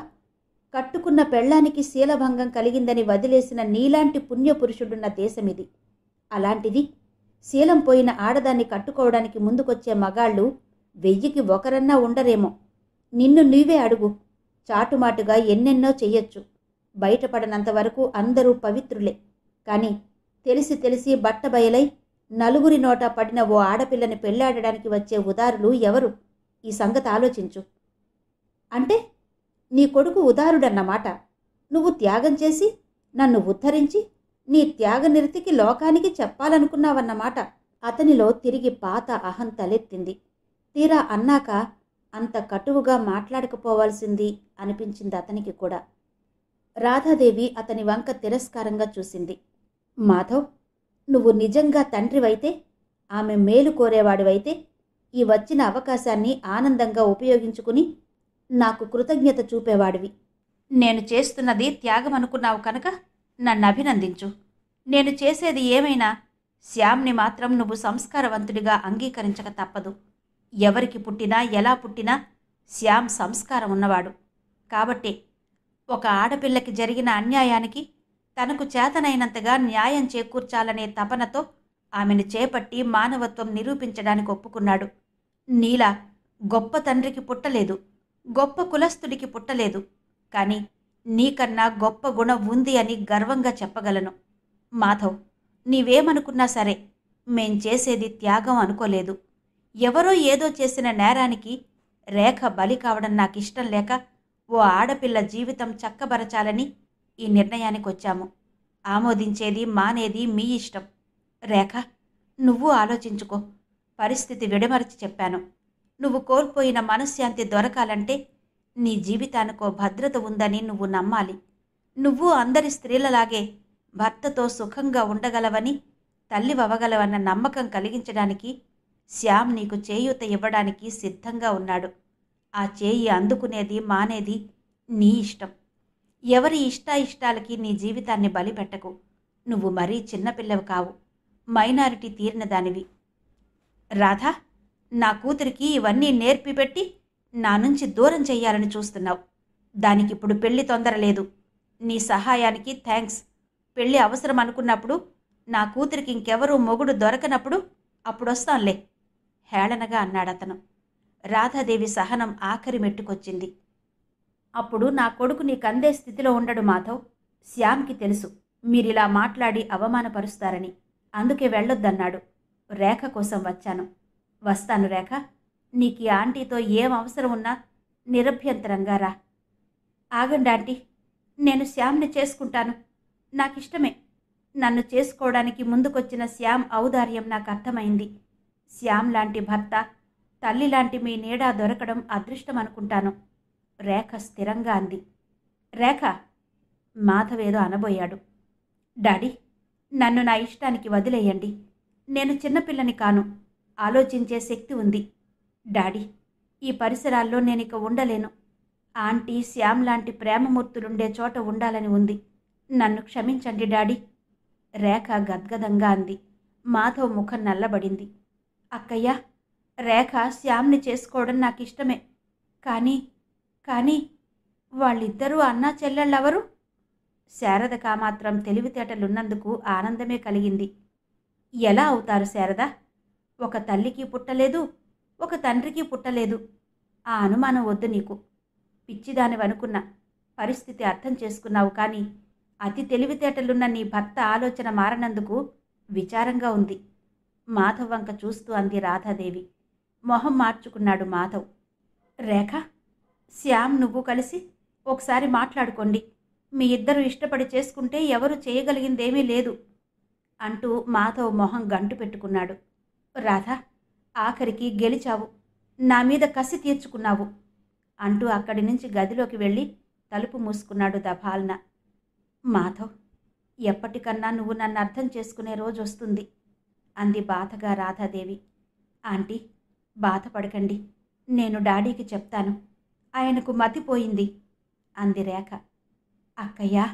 కట్టుకున్న పెళ్ళానికి శీలభంగం కలిగిందని వదిలేసిన నీలాంటి పుణ్యపురుషుడున్న దేశమిది. అలాంటిది శీలం పోయిన ఆడదాన్ని కట్టుకోవడానికి ముందుకొచ్చే మగాళ్ళు 1000కి ఒకరన్నా ఉండరేమో. నిన్ను నీవే అడుగు. చాటుమాటుగా ఎన్నెన్నో చెయ్యొచ్చు. బయటపడనంత వరకు అందరూ పవిత్రులే. కానీ తెలిసి తెలిసి బట్టబయలై నలుగురి నోట పడిన ఓ ఆడపిల్లని పెళ్లాడడానికి వచ్చే ఉదారులు ఎవరు? ఈ సంగతి ఆలోచించు. అంటే నీ కొడుకు ఉదారుడన్నమాట. నువ్వు త్యాగం చేసి నన్ను ఉద్ధరించి నీ త్యాగనిరతికి లోకానికి చెప్పాలనుకున్నావన్నమాట. అతనిలో తిరిగి పాత అహం తలెత్తింది. తీరా అన్నాక అంత కటువుగా మాట్లాడకపోవాల్సింది అనిపించింది అతనికి కూడా. రాధాదేవి అతని వంక తిరస్కారంగా చూసింది. మాధవ్, నువ్వు నిజంగా తండ్రివైతే, ఆమె మేలు కోరేవాడివైతే ఈ వచ్చిన అవకాశాన్ని ఆనందంగా ఉపయోగించుకుని నాకు కృతజ్ఞత చూపేవాడివి. నేను చేస్తున్నది త్యాగం అనుకున్నావు కనుక నన్ను అభినందించు. నేను చేసేది ఏమైనా శ్యామ్ని మాత్రం నువ్వు సంస్కారవంతుడిగా అంగీకరించక తప్పదు. ఎవరికి పుట్టినా ఎలా పుట్టినా శ్యామ్ సంస్కారం ఉన్నవాడు. కాబట్టే ఒక ఆడపిల్లకి జరిగిన అన్యాయానికి తనకు చేతనైనంతగా న్యాయం చేకూర్చాలనే తపనతో ఆమెను చేపట్టి మానవత్వం నిరూపించడానికి ఒప్పుకున్నాడు. నీలా గొప్ప తండ్రికి పుట్టలేదు, గొప్ప కులస్థుడికి పుట్టలేదు. కానీ నీకన్నా గొప్ప గుణం ఉంది అని గర్వంగా చెప్పగలను. మాధవ్, నీవేమనుకున్నా సరే మేం చేసేది త్యాగం అనుకోలేదు. ఎవరో ఏదో చేసిన నేరానికి రేఖ బలి కావడం నాకిష్టం లేక ఓ ఆడపిల్ల జీవితం చక్కబరచాలని ఈ నిర్ణయానికి వచ్చాము. ఆమోదించేది మానేది మీ ఇష్టం. రేఖ, నువ్వు ఆలోచించుకో. పరిస్థితి విడమరచి చెప్పాను. నువ్వు కోల్పోయిన మనశ్శాంతి దొరకాలంటే నీ జీవితానికో భద్రత ఉందని నువ్వు నమ్మాలి. నువ్వు అందరి స్త్రీలలాగే భర్తతో సుఖంగా ఉండగలవని, తల్లివవ్వగలవన్న నమ్మకం కలిగించడానికి శ్యామ్ నీకు చేయూత ఇవ్వడానికి సిద్ధంగా ఉన్నాడు. ఆ చేయి అందుకునేది మానేది నీ ఇష్టం. ఎవరి ఇష్టాయిష్టాలకి నీ జీవితాన్ని బలిపెట్టకు. నువ్వు మరీ చిన్నపిల్లవి కావు, మైనారిటీ తీరిన దానివి. రాధా, నా కూతురికి ఇవన్నీ నేర్పిపెట్టి నా నుంచి దూరం చెయ్యాలని చూస్తున్నావు. దానికిప్పుడు పెళ్లి తొందర లేదు. నీ సహాయానికి థ్యాంక్స్. పెళ్లి అవసరం అనుకున్నప్పుడు, నా కూతురికి ఇంకెవరూ మొగుడు దొరకనప్పుడు అప్పుడొస్తాంలే హేళనగా అన్నాడతను. రాధాదేవి సహనం ఆఖరి మెట్టుకొచ్చింది. అప్పుడు నా కొడుకు నీకందే స్థితిలో ఉండడు మాధవ్. శ్యామ్కి తెలుసు మీరిలా మాట్లాడి అవమానపరుస్తారని. అందుకే వెళ్ళొద్దన్నాడు. రేఖ కోసం వచ్చాను. వస్తాను రేఖ. నీకు ఆంటీతో ఏం అవసరం ఉన్నా నిరభ్యంతరంగా రా. ఆగండి ఆంటీ, నేను శ్యామ్ని చేసుకుంటాను. నాకిష్టమే. నన్ను చేసుకోవడానికి ముందుకొచ్చిన శ్యామ్ ఔదార్యం నాకు అర్థమైంది. శ్యామ్ లాంటి భర్త, తల్లి లాంటి మీ నీడా దొరకడం అదృష్టం అనుకుంటాను. రేఖ స్థిరంగా అంది. రేఖ, మాధవేదో అనబోయాడు. డాడీ, నన్ను నా ఇష్టానికి వదిలేయండి. నేను చిన్నపిల్లని కాను. ఆలోచించే శక్తి ఉంది. డాడీ, ఈ పరిసరాల్లో నేనిక ఉండలేను. ఆంటీ, శ్యామ్ లాంటి ప్రేమమూర్తులుండే చోట ఉండాలని ఉంది. నన్ను క్షమించండి డాడీ. రేఖ గద్గదంగా అంది. మాధవ్ ముఖం నల్లబడింది. అక్కయ్య, రేఖ శ్యామ్ని చేసుకోవడం నాకిష్టమే. కానీ వాళ్ళిద్దరూ అన్నా చెల్లెళ్ళెవరు? శారదకా మాత్రం తెలివితేటలున్నందుకు ఆనందమే కలిగింది. ఎలా అవుతారు శారద? ఒక తల్లికి పుట్టలేదు, ఒక తండ్రికి పుట్టలేదు. ఆ అనుమానం వద్దు నీకు. పిచ్చిదానివనుకున్నా. పరిస్థితి అర్థం చేసుకున్నావు. కానీ అతి తెలివితేటలున్న నీ భర్త ఆలోచన మారనందుకు విచారంగా ఉంది. మాధవ్ వంక చూస్తూ అంది రాధాదేవి. మొహం మార్చుకున్నాడు మాధవ్. రేఖ, శ్యామ్ నువ్వు కలిసి ఒకసారి మాట్లాడుకోండి. మీ ఇద్దరు ఇష్టపడి చేసుకుంటే ఎవరు చేయగలిగిందేమీ లేదు అంటూ మాధవ్ మొహం గంటు పెట్టుకున్నాడు. రాధా, ఆఖరికి గెలిచావు. నా మీద కసి తీర్చుకున్నావు అంటూ అక్కడి నుంచి గదిలోకి వెళ్ళి తలుపు మూసుకున్నాడు దభాల్న. మాధవ్, ఎప్పటికన్నా నువ్వు నన్ను అర్థం చేసుకునే రోజు వస్తుంది అంది బాధగా రాధాదేవి. ఆంటీ, బాధపడకండి. నేను డాడీకి చెప్తాను. ఆయనకు మతిపోయింది అంది రేఖ. అక్కయ్యా,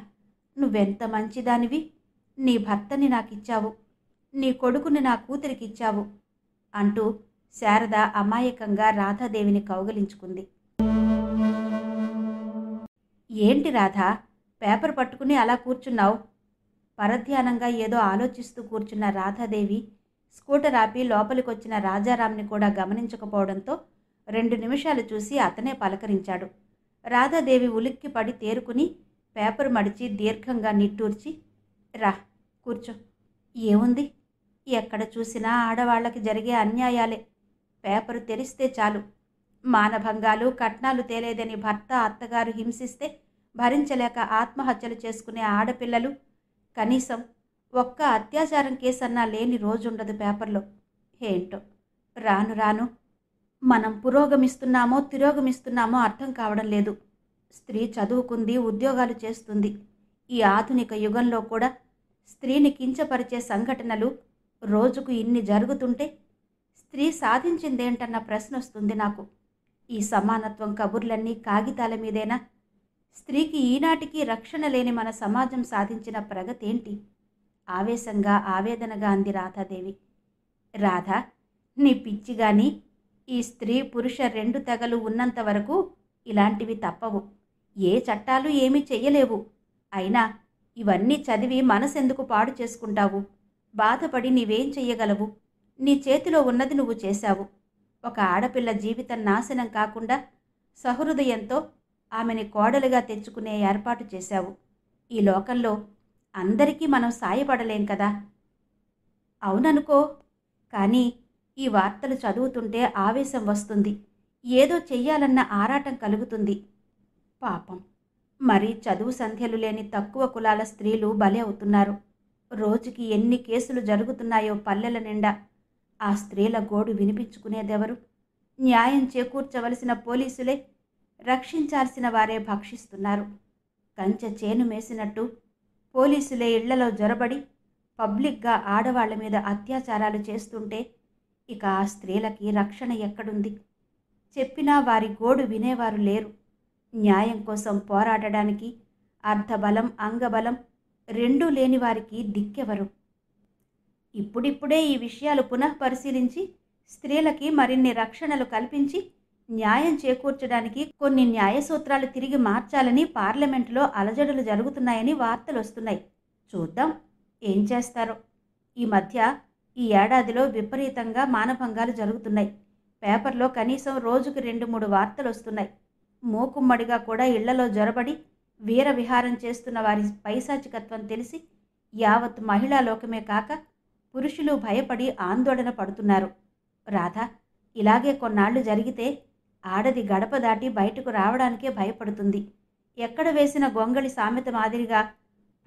నువ్వెంత మంచిదానివి. నీ భర్తని నాకిచ్చావు, నీ కొడుకుని నా కూతురికిచ్చావు అంటూ శారద అమాయకంగా రాధాదేవిని కౌగలించుకుంది. ఏంటి రాధా, పేపర్ పట్టుకుని అలా కూర్చున్నావు? పరధ్యానంగా ఏదో ఆలోచిస్తూ కూర్చున్న రాధాదేవి స్కూటర్ ఆపి లోపలికొచ్చిన రాజారాంని కూడా గమనించకపోవడంతో 2 నిమిషాలు చూసి అతనే పలకరించాడు. రాధాదేవి ఉలిక్కిపడి తేరుకుని పేపర్ మడిచి దీర్ఘంగా నిట్టూర్చి, రా కూర్చో. ఏముంది, ఎక్కడ చూసినా ఆడవాళ్లకి జరిగే అన్యాయాలే. పేపరు తెరిస్తే చాలు, మానభంగాలు కట్నాలు తేలేదని భర్త అత్తగారు హింసిస్తే భరించలేక ఆత్మహత్యలు చేసుకునే ఆడపిల్లలు, కనీసం ఒక్క అత్యాచారం కేసన్నా లేని రోజుండదు పేపర్లో. ఏంటో రాను రాను మనం పురోగమిస్తున్నామో తిరోగమిస్తున్నామో అర్థం కావడం లేదు. స్త్రీ చదువుకుంది, ఉద్యోగాలు చేస్తుంది. ఈ ఆధునిక యుగంలో కూడా స్త్రీని కించపరిచే సంఘటనలు రోజుకు ఇన్ని జరుగుతుంటే స్త్రీ సాధించిందేంటన్న ప్రశ్న వస్తుంది నాకు. ఈ సమానత్వం కబుర్లన్నీ కాగితాల మీదేనా? స్త్రీకి ఈనాటికి రక్షణ లేని మన సమాజం సాధించిన ప్రగతేంటి? ఆవేశంగా ఆవేదనగా అంది రాధాదేవి. రాధా, నీ పిచ్చి గాని, ఈ స్త్రీ పురుష 2 తెగలు ఉన్నంత వరకు ఇలాంటివి తప్పవు. ఏ చట్టాలు ఏమీ చెయ్యలేవు. అయినా ఇవన్నీ చదివి మనసెందుకు పాడు చేసుకుంటావు? బాధపడి నీవేం చెయ్యగలవు? నీ చేతిలో ఉన్నది నువ్వు చేశావు. ఒక ఆడపిల్ల జీవితం నాశనం కాకుండా సహృదయంతో ఆమెని కోడలుగా తెచ్చుకునే ఏర్పాటు చేశావు. ఈ లోకంలో అందరికీ మనం సాయపడలేం కదా. అవుననుకో, కానీ ఈ వార్తలు చదువుతుంటే ఆవేశం వస్తుంది. ఏదో చెయ్యాలన్న ఆరాటం కలుగుతుంది. పాపం, మరి చదువు సంధ్యలు లేని తక్కువ కులాల స్త్రీలు బలి అవుతున్నారు. రోజుకి ఎన్ని కేసులు జరుగుతున్నాయో పల్లెల నిండా. ఆ స్త్రీల గోడు వినిపించుకునేదెవరు? న్యాయం చేకూర్చవలసిన పోలీసులే రక్షించాల్సిన వారే భక్షిస్తున్నారు. కంచె చేను మేసినట్టు పోలీసులే ఇళ్లలో జొరబడి పబ్లిక్గా ఆడవాళ్ల మీద అత్యాచారాలు చేస్తుంటే ఇక ఆ స్త్రీలకి రక్షణ ఎక్కడుంది? చెప్పినా వారి గోడు వినేవారు లేరు. న్యాయం కోసం పోరాడడానికి అర్ధబలం అంగబలం 2 లేని వారికి దిక్కెవరు? ఇప్పుడిప్పుడే ఈ విషయాలు పునఃపరిశీలించి స్త్రీలకి మరిన్ని రక్షణలు కల్పించి న్యాయం చేకూర్చడానికి కొన్ని న్యాయ సూత్రాలు తిరిగి మార్చాలని పార్లమెంటులో అలజడులు జరుగుతున్నాయని వార్తలు వస్తున్నాయి. చూద్దాం ఏం చేస్తారో. ఈ మధ్య ఈ ఏడాదిలో విపరీతంగా మానభంగాలు జరుగుతున్నాయి. పేపర్లో కనీసం రోజుకు 2-3 వార్తలు వస్తున్నాయి. మూకుమ్మడిగా కూడా ఇళ్లలో జొరబడి వీర విహారం చేస్తున్న వారి పైశాచికత్వం తెలిసి యావత్ మహిళా లోకమే కాక పురుషులు భయపడి ఆందోళన పడుతున్నారు. రాధా, ఇలాగే కొన్నాళ్లు జరిగితే ఆడది గడప దాటి బయటకు రావడానికే భయపడుతుంది. ఎక్కడ వేసిన గొంగళి సామెత మాదిరిగా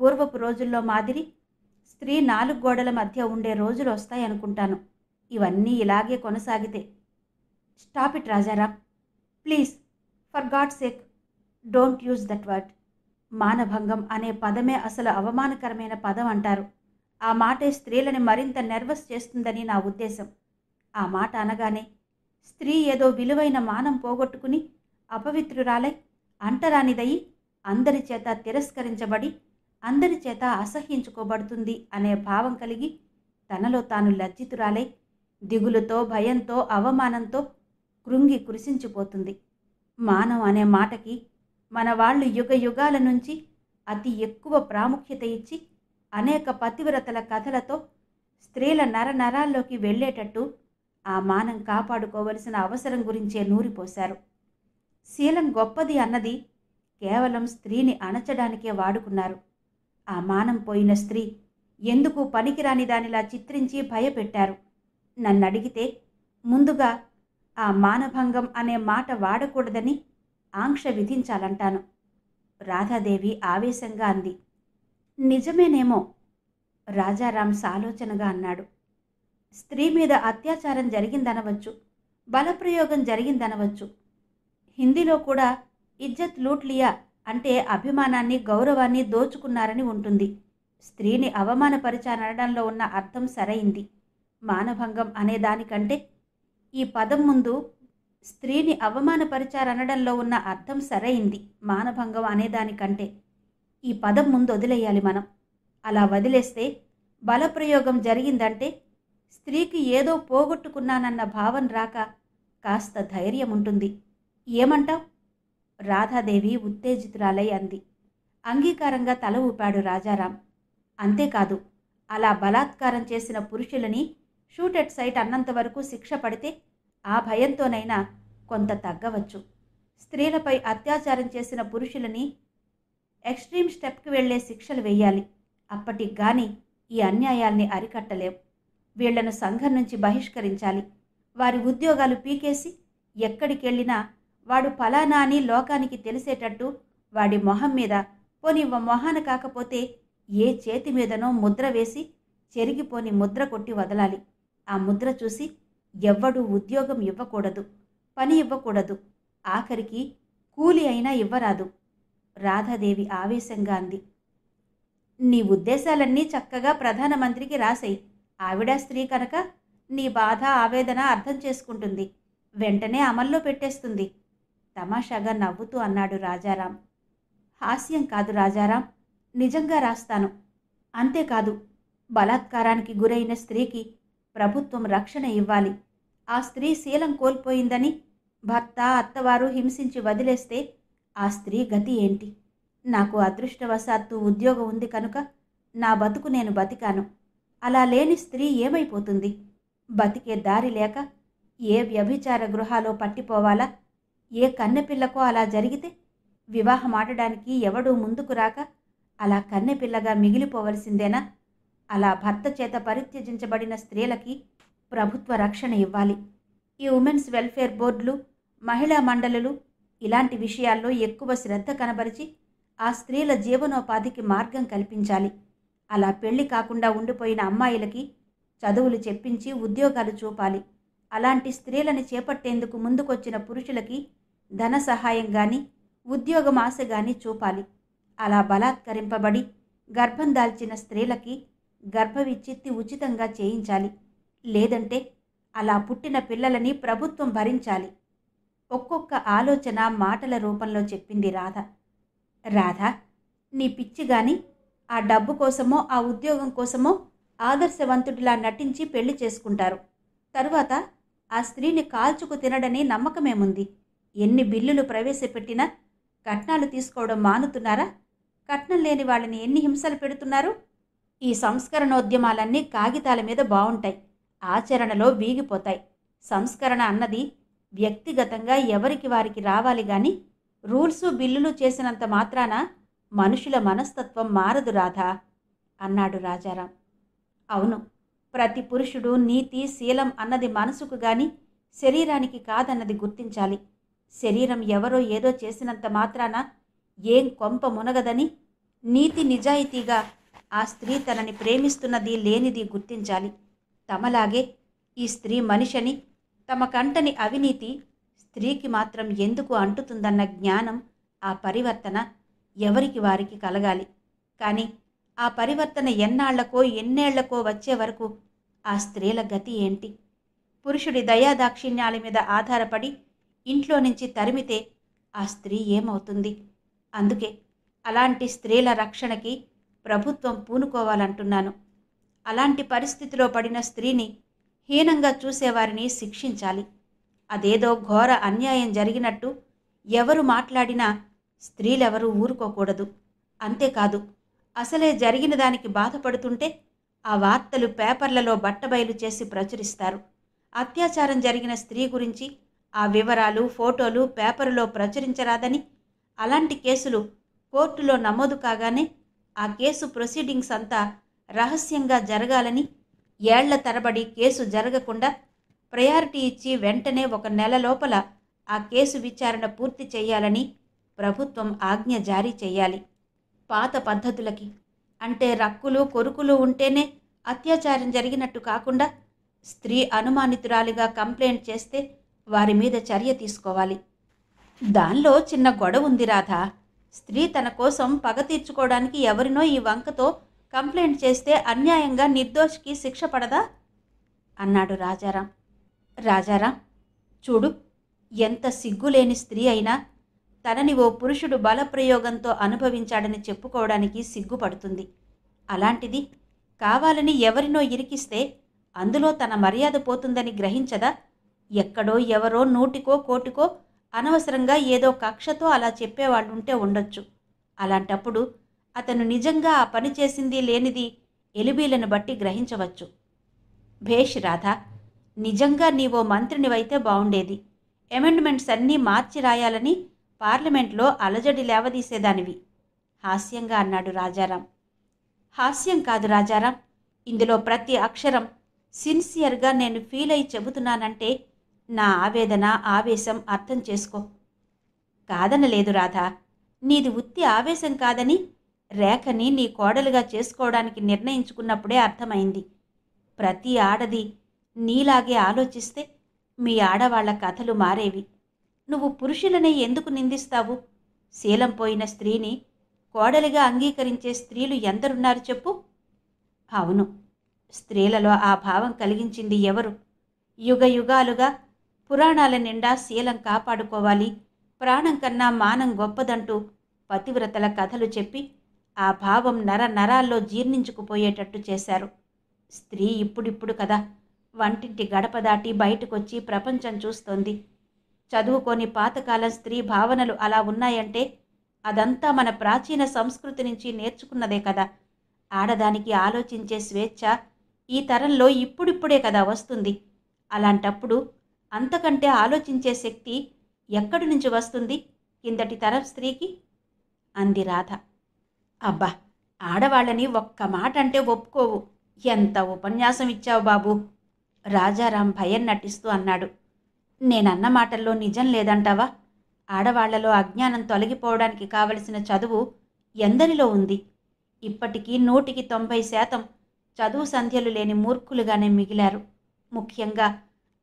పూర్వపు రోజుల్లో మాదిరి స్త్రీ 4 గోడల మధ్య ఉండే రోజులు వస్తాయనుకుంటాను. ఇవన్నీ ఇలాగే కొనసాగితే. Stop it Rajaram, please, for God sake don't use that word. మానభంగం అనే పదమే అసలు అవమానకరమైన పదం అంటారు. ఆ మాటే స్త్రీలని మరింత నెర్వస్ చేస్తుందని నా ఉద్దేశం. ఆ మాట అనగానే స్త్రీ ఏదో విలువైన మానం పోగొట్టుకుని అపవిత్రురాలై అంటరానిదయి అందరి చేత తిరస్కరించబడి అందరి చేత అసహ్యించుకోబడుతుంది అనే భావం కలిగి తనలో తాను లజ్జితురాలై దిగులుతో భయంతో అవమానంతో కృంగి కృశించిపోతుంది. మానం అనే మాటకి మన వాళ్ళు యుగ యుగాల నుంచి అతి ఎక్కువ ప్రాముఖ్యత ఇచ్చి అనేక పతివ్రతల కథలతో స్త్రీల నరనరాల్లోకి వెళ్ళేటట్టు ఆ మానం కాపాడుకోవలసిన అవసరం గురించే నూరిపోశారు. శీలం గొప్పది అన్నది కేవలం స్త్రీని అణచడానికే వాడుకున్నారు. ఆ మానం పోయిన స్త్రీ ఎందుకు పనికిరాని దానిలా చిత్రించి భయపెట్టారు. నన్నడిగితే ముందుగా ఆ మానభంగం అనే మాట వాడకూడదని ఆంక్ష విధించాలంటాను. రాధాదేవి ఆవేశంగా అంది. నిజమేనేమో, రాజారాం సాలోచనగా అన్నాడు. స్త్రీ మీద అత్యాచారం జరిగిందనవచ్చు, బలప్రయోగం జరిగిందనవచ్చు. హిందీలో కూడా ఇజ్జత్ లూట్ లియా అంటే అభిమానాన్ని గౌరవాన్ని దోచుకున్నారని ఉంటుంది. స్త్రీని అవమానపరిచారనడంలో ఉన్న అర్థం సరైంది. మానభంగం అనే దానికంటే ఈ పదం ముందు స్త్రీని అవమానపరిచారనడంలో ఉన్న అర్థం సరైంది. మానభంగం అనేదానికంటే ఈ పదం ముందు వదిలేయాలి మనం. అలా వదిలేస్తే బలప్రయోగం జరిగిందంటే స్త్రీకి ఏదో పోగొట్టుకున్నానన్న భావం రాక కాస్త ధైర్యం ఉంటుంది. ఏమంటావ్? రాధాదేవి ఉత్తేజితురాలై అంది. అంగీకారంగా తల ఊపాడు రాజారాం. అంతేకాదు, అలా బలాత్కారం చేసిన పురుషులని షూట్ ఎట్ సైట్ అన్నంత వరకు శిక్ష పడితే ఆ భయంతోనైనా కొంత తగ్గవచ్చు. స్త్రీలపై అత్యాచారం చేసిన పురుషులని ఎక్స్ట్రీమ్ స్టెప్కి వెళ్లే శిక్షలు వేయాలి. అప్పటికి గాని ఈ అన్యాయాల్ని అరికట్టలేం. వీళ్లను సంఘం నుంచి బహిష్కరించాలి. వారి ఉద్యోగాలు పీకేసి ఎక్కడికెళ్ళినా వాడు ఫలానా అని లోకానికి తెలిసేటట్టు వాడి మొహం మీద, పోని మొహాన కాకపోతే ఏ చేతి మీదనో ముద్ర వేసి చెరిగిపోని ముద్ర కొట్టి వదలాలి. ఆ ముద్ర చూసి ఎవ్వడూ ఉద్యోగం ఇవ్వకూడదు, పని ఇవ్వకూడదు, ఆఖరికి కూలి అయినా ఇవ్వరాదు. రాధాదేవి ఆవేశంగా అంది. నీ ఉద్దేశాలన్నీ చక్కగా ప్రధానమంత్రికి రాసేయి. ఆవిడ స్త్రీ కనుక నీ బాధ ఆవేదన అర్థం చేసుకుంటుంది, వెంటనే అమల్లో పెట్టేస్తుంది. తమాషాగా నవ్వుతూ అన్నాడు రాజారాం. హాస్యం కాదు రాజారాం, నిజంగా రాస్తాను. అంతేకాదు, బలాత్కారానికి గురైన స్త్రీకి ప్రభుత్వం రక్షణ ఇవ్వాలి. ఆ స్త్రీ శీలం కోల్పోయిందని భర్త అత్తవారు హింసించి వదిలేస్తే ఆ స్త్రీ గతి ఏంటి? నాకు అదృష్టవశాత్తు ఉద్యోగం ఉంది కనుక నా బతుకు నేను బతికాను. అలా లేని స్త్రీ ఏమైపోతుంది? బతికే దారి లేక ఏ వ్యభిచార గృహాలో పట్టిపోవాలా? ఏ కన్నెపిల్లకు అలా జరిగితే వివాహం ఆడడానికి ఎవడూ ముందుకు రాక అలా కన్నెపిల్లగా మిగిలిపోవలసిందేనా? అలా భర్త చేత పరిత్యజించబడిన స్త్రీలకి ప్రభుత్వ రక్షణ ఇవ్వాలి. ఈ ఉమెన్స్ వెల్ఫేర్ బోర్డులు, మహిళా మండలులు ఇలాంటి విషయాల్లో ఎక్కువ శ్రద్ధ కనబరిచి ఆ స్త్రీల జీవనోపాధికి మార్గం కల్పించాలి. అలా పెళ్లి కాకుండా ఉండిపోయిన అమ్మాయిలకి చదువులు చెప్పించి ఉద్యోగాలు చూపాలి. అలాంటి స్త్రీలను చేపట్టేందుకు ముందుకొచ్చిన పురుషులకి ధన సహాయం గాని, ఉద్యోగం ఆశ గాని చూపాలి. అలా బలాత్కరింపబడి గర్భం దాల్చిన స్త్రీలకి గర్భవిచ్ఛిత్తి ఉచితంగా చేయించాలి. లేదంటే అలా పుట్టిన పిల్లలని ప్రభుత్వం భరించాలి. ఒక్కొక్క ఆలోచన మాటల రూపంలో చెప్పింది రాధ. రాధా, నీ పిచ్చి గాని ఆ డబ్బు కోసమో ఆ ఉద్యోగం కోసమో ఆదర్శవంతుడిలా నటించి పెళ్లి చేసుకుంటారు. తరువాత ఆ స్త్రీని కాల్చుకు తినడని నమ్మకమేముంది? ఎన్ని బిల్లులు ప్రవేశపెట్టినా కట్నాలు తీసుకోవడం మానుతున్నారా? కట్నం లేని వాళ్ళని ఎన్ని హింసలు పెడుతున్నారు? ఈ సంస్కరణోద్యమాలన్నీ కాగితాల మీద బావుంటాయి, ఆచరణలో వీగిపోతాయి. సంస్కరణ అన్నది వ్యక్తిగతంగా ఎవరికి వారికి రావాలి గాని రూల్సు బిల్లులు చేసినంత మాత్రాన మనుషుల మనస్తత్వం మారదు రాధా అన్నాడు రాజారాం. అవును, ప్రతి పురుషుడు నీతి శీలం అన్నది మనసుకు గాని శరీరానికి కాదన్నది గుర్తించాలి. శరీరం ఎవరో ఏదో చేసినంత మాత్రాన ఏం కొంప మునగదని నీతి నిజాయితీగా ఆ స్త్రీ తనని ప్రేమిస్తున్నది లేనిది గుర్తించాలి. తమలాగే ఈ స్త్రీ మనిషని, తమ కంటని అవినీతి స్త్రీకి మాత్రం ఎందుకు అంటుతుందన్న జ్ఞానం, ఆ పరివర్తన ఎవరికి వారికి కలగాలి. కానీ ఆ పరివర్తన ఎన్నాళ్లకో ఎన్నేళ్లకో వచ్చే వరకు ఆ స్త్రీల గతి ఏంటి? పురుషుడి దయాదాక్షిణ్యాల మీద ఆధారపడి ఇంట్లో నుంచి తరిమితే ఆ స్త్రీ ఏమవుతుంది? అందుకే అలాంటి స్త్రీల రక్షణకి ప్రభుత్వం పూనుకోవాలంటున్నాను. అలాంటి పరిస్థితిలో పడిన స్త్రీని హీనంగా చూసేవారిని శిక్షించాలి. అదేదో ఘోర అన్యాయం జరిగినట్టు ఎవరు మాట్లాడినా స్త్రీలెవరూ ఊరుకోకూడదు. అంతేకాదు, అసలే జరిగిన దానికి బాధపడుతుంటే ఆ వార్తలు పేపర్లలో బట్టబయలు చేసి ప్రచురిస్తారు. అత్యాచారం జరిగిన స్త్రీ గురించి ఆ వివరాలు, ఫోటోలు పేపరులో ప్రచురించరాదని, అలాంటి కేసులు కోర్టులో నమోదు కాగానే ఆ కేసు ప్రొసీడింగ్స్ అంతా రహస్యంగా జరగాలని, ఏళ్ల తరబడి కేసు జరగకుండా ప్రయారిటీ ఇచ్చి వెంటనే 1 నెల లోపల ఆ కేసు విచారణ పూర్తి చేయాలని ప్రభుత్వం ఆజ్ఞ జారీ చేయాలి. పాత పద్ధతులకి, అంటే రక్కులు కొరుకులు ఉంటేనే అత్యాచారం జరిగినట్టు కాకుండా స్త్రీ అనుమానితురాలిగా కంప్లైంట్ చేస్తే వారి మీద చర్య తీసుకోవాలి. దానిలో చిన్న గొడవ ఉంది రాధా. స్త్రీ తన కోసం పగ తీర్చుకోవడానికి ఎవరినో ఈ వంకతో కంప్లైంట్ చేస్తే అన్యాయంగా నిర్దోషికి శిక్ష పడదా అన్నాడు రాజారాం. రాజారాం, చూడు, ఎంత సిగ్గులేని స్త్రీ అయినా తనని ఓ పురుషుడు బలప్రయోగంతో అనుభవించాడని చెప్పుకోవడానికి సిగ్గుపడుతుంది. అలాంటిది కావాలని ఎవరినో ఇరికిస్తే అందులో తన మర్యాద పోతుందని గ్రహించదా? ఎక్కడో ఎవరో నూటికో కోటికో అనవసరంగా ఏదో కక్షతో అలా చెప్పేవాళ్ళుంటే ఉండొచ్చు. అలాంటప్పుడు అతను నిజంగా ఆ పని చేసింది లేనిది ఎలిబీలను బట్టి గ్రహించవచ్చు. భేష్ రాధా, నిజంగా నీవో మంత్రినివైతే బావుండేది. అమెండ్మెంట్స్ అన్నీ మార్చి రాయాలని పార్లమెంట్లో అలజడి లేవదీసేదానివి హాస్యంగా అన్నాడు రాజారాం. హాస్యం కాదు రాజారాం, ఇందులో ప్రతి అక్షరం సిన్సియర్గా నేను ఫీల్ అయి చెబుతున్నానంటే నా ఆవేదన ఆవేశం అర్థం చేసుకో. కాదనలేదు రాధా, నీది ఉత్తి ఆవేశం కాదని రేఖని నీ కోడలుగా చేసుకోవడానికి నిర్ణయించుకున్నప్పుడే అర్థమైంది. ప్రతి ఆడది నీలాగే ఆలోచిస్తే మీ ఆడవాళ్ల కథలు మారేవి. నువ్వు పురుషులనే ఎందుకు నిందిస్తావు? శీలం పోయిన స్త్రీని కోడలిగా అంగీకరించే స్త్రీలు ఎందరున్నారు చెప్పు? అవును, స్త్రీలలో ఆ భావం కలిగించింది ఎవరు? యుగ యుగాలుగా పురాణాల నిండా శీలం కాపాడుకోవాలి, ప్రాణం కన్నా మానం గొప్పదంటూ పతివ్రతల కథలు చెప్పి ఆ భావం నర నరాల్లో జీర్ణించుకుపోయేటట్టు చేశారు. స్త్రీ ఇప్పుడిప్పుడు కదా వంటింటి గడప దాటి బయటకొచ్చి ప్రపంచం చూస్తోంది. చదువుకొని పాతకాలం స్త్రీ భావనలు అలా ఉన్నాయంటే అదంతా మన ప్రాచీన సంస్కృతి నుంచి నేర్చుకున్నదే కదా. ఆడదానికి ఆలోచించే స్వేచ్ఛ ఈ తరంలో ఇప్పుడిప్పుడే కదా వస్తుంది. అలాంటప్పుడు అంతకంటే ఆలోచించే శక్తి ఎక్కడి నుంచి వస్తుంది కిందటి తరం స్త్రీకి? అంది రాధ. అబ్బా, ఆడవాళ్ళని ఒక్క మాట అంటే ఒప్పుకోవు. ఎంత ఉపన్యాసం ఇచ్చావు బాబు, రాజారాం భయం నటిస్తూ అన్నాడు. నేనన్న మాటల్లో నిజం లేదంటావా? ఆడవాళ్లలో అజ్ఞానం తొలగిపోవడానికి కావలసిన చదువు ఎందరిలో ఉంది? ఇప్పటికీ 100% చదువు సంధ్యలు లేని మూర్ఖులుగానే మిగిలారు. ముఖ్యంగా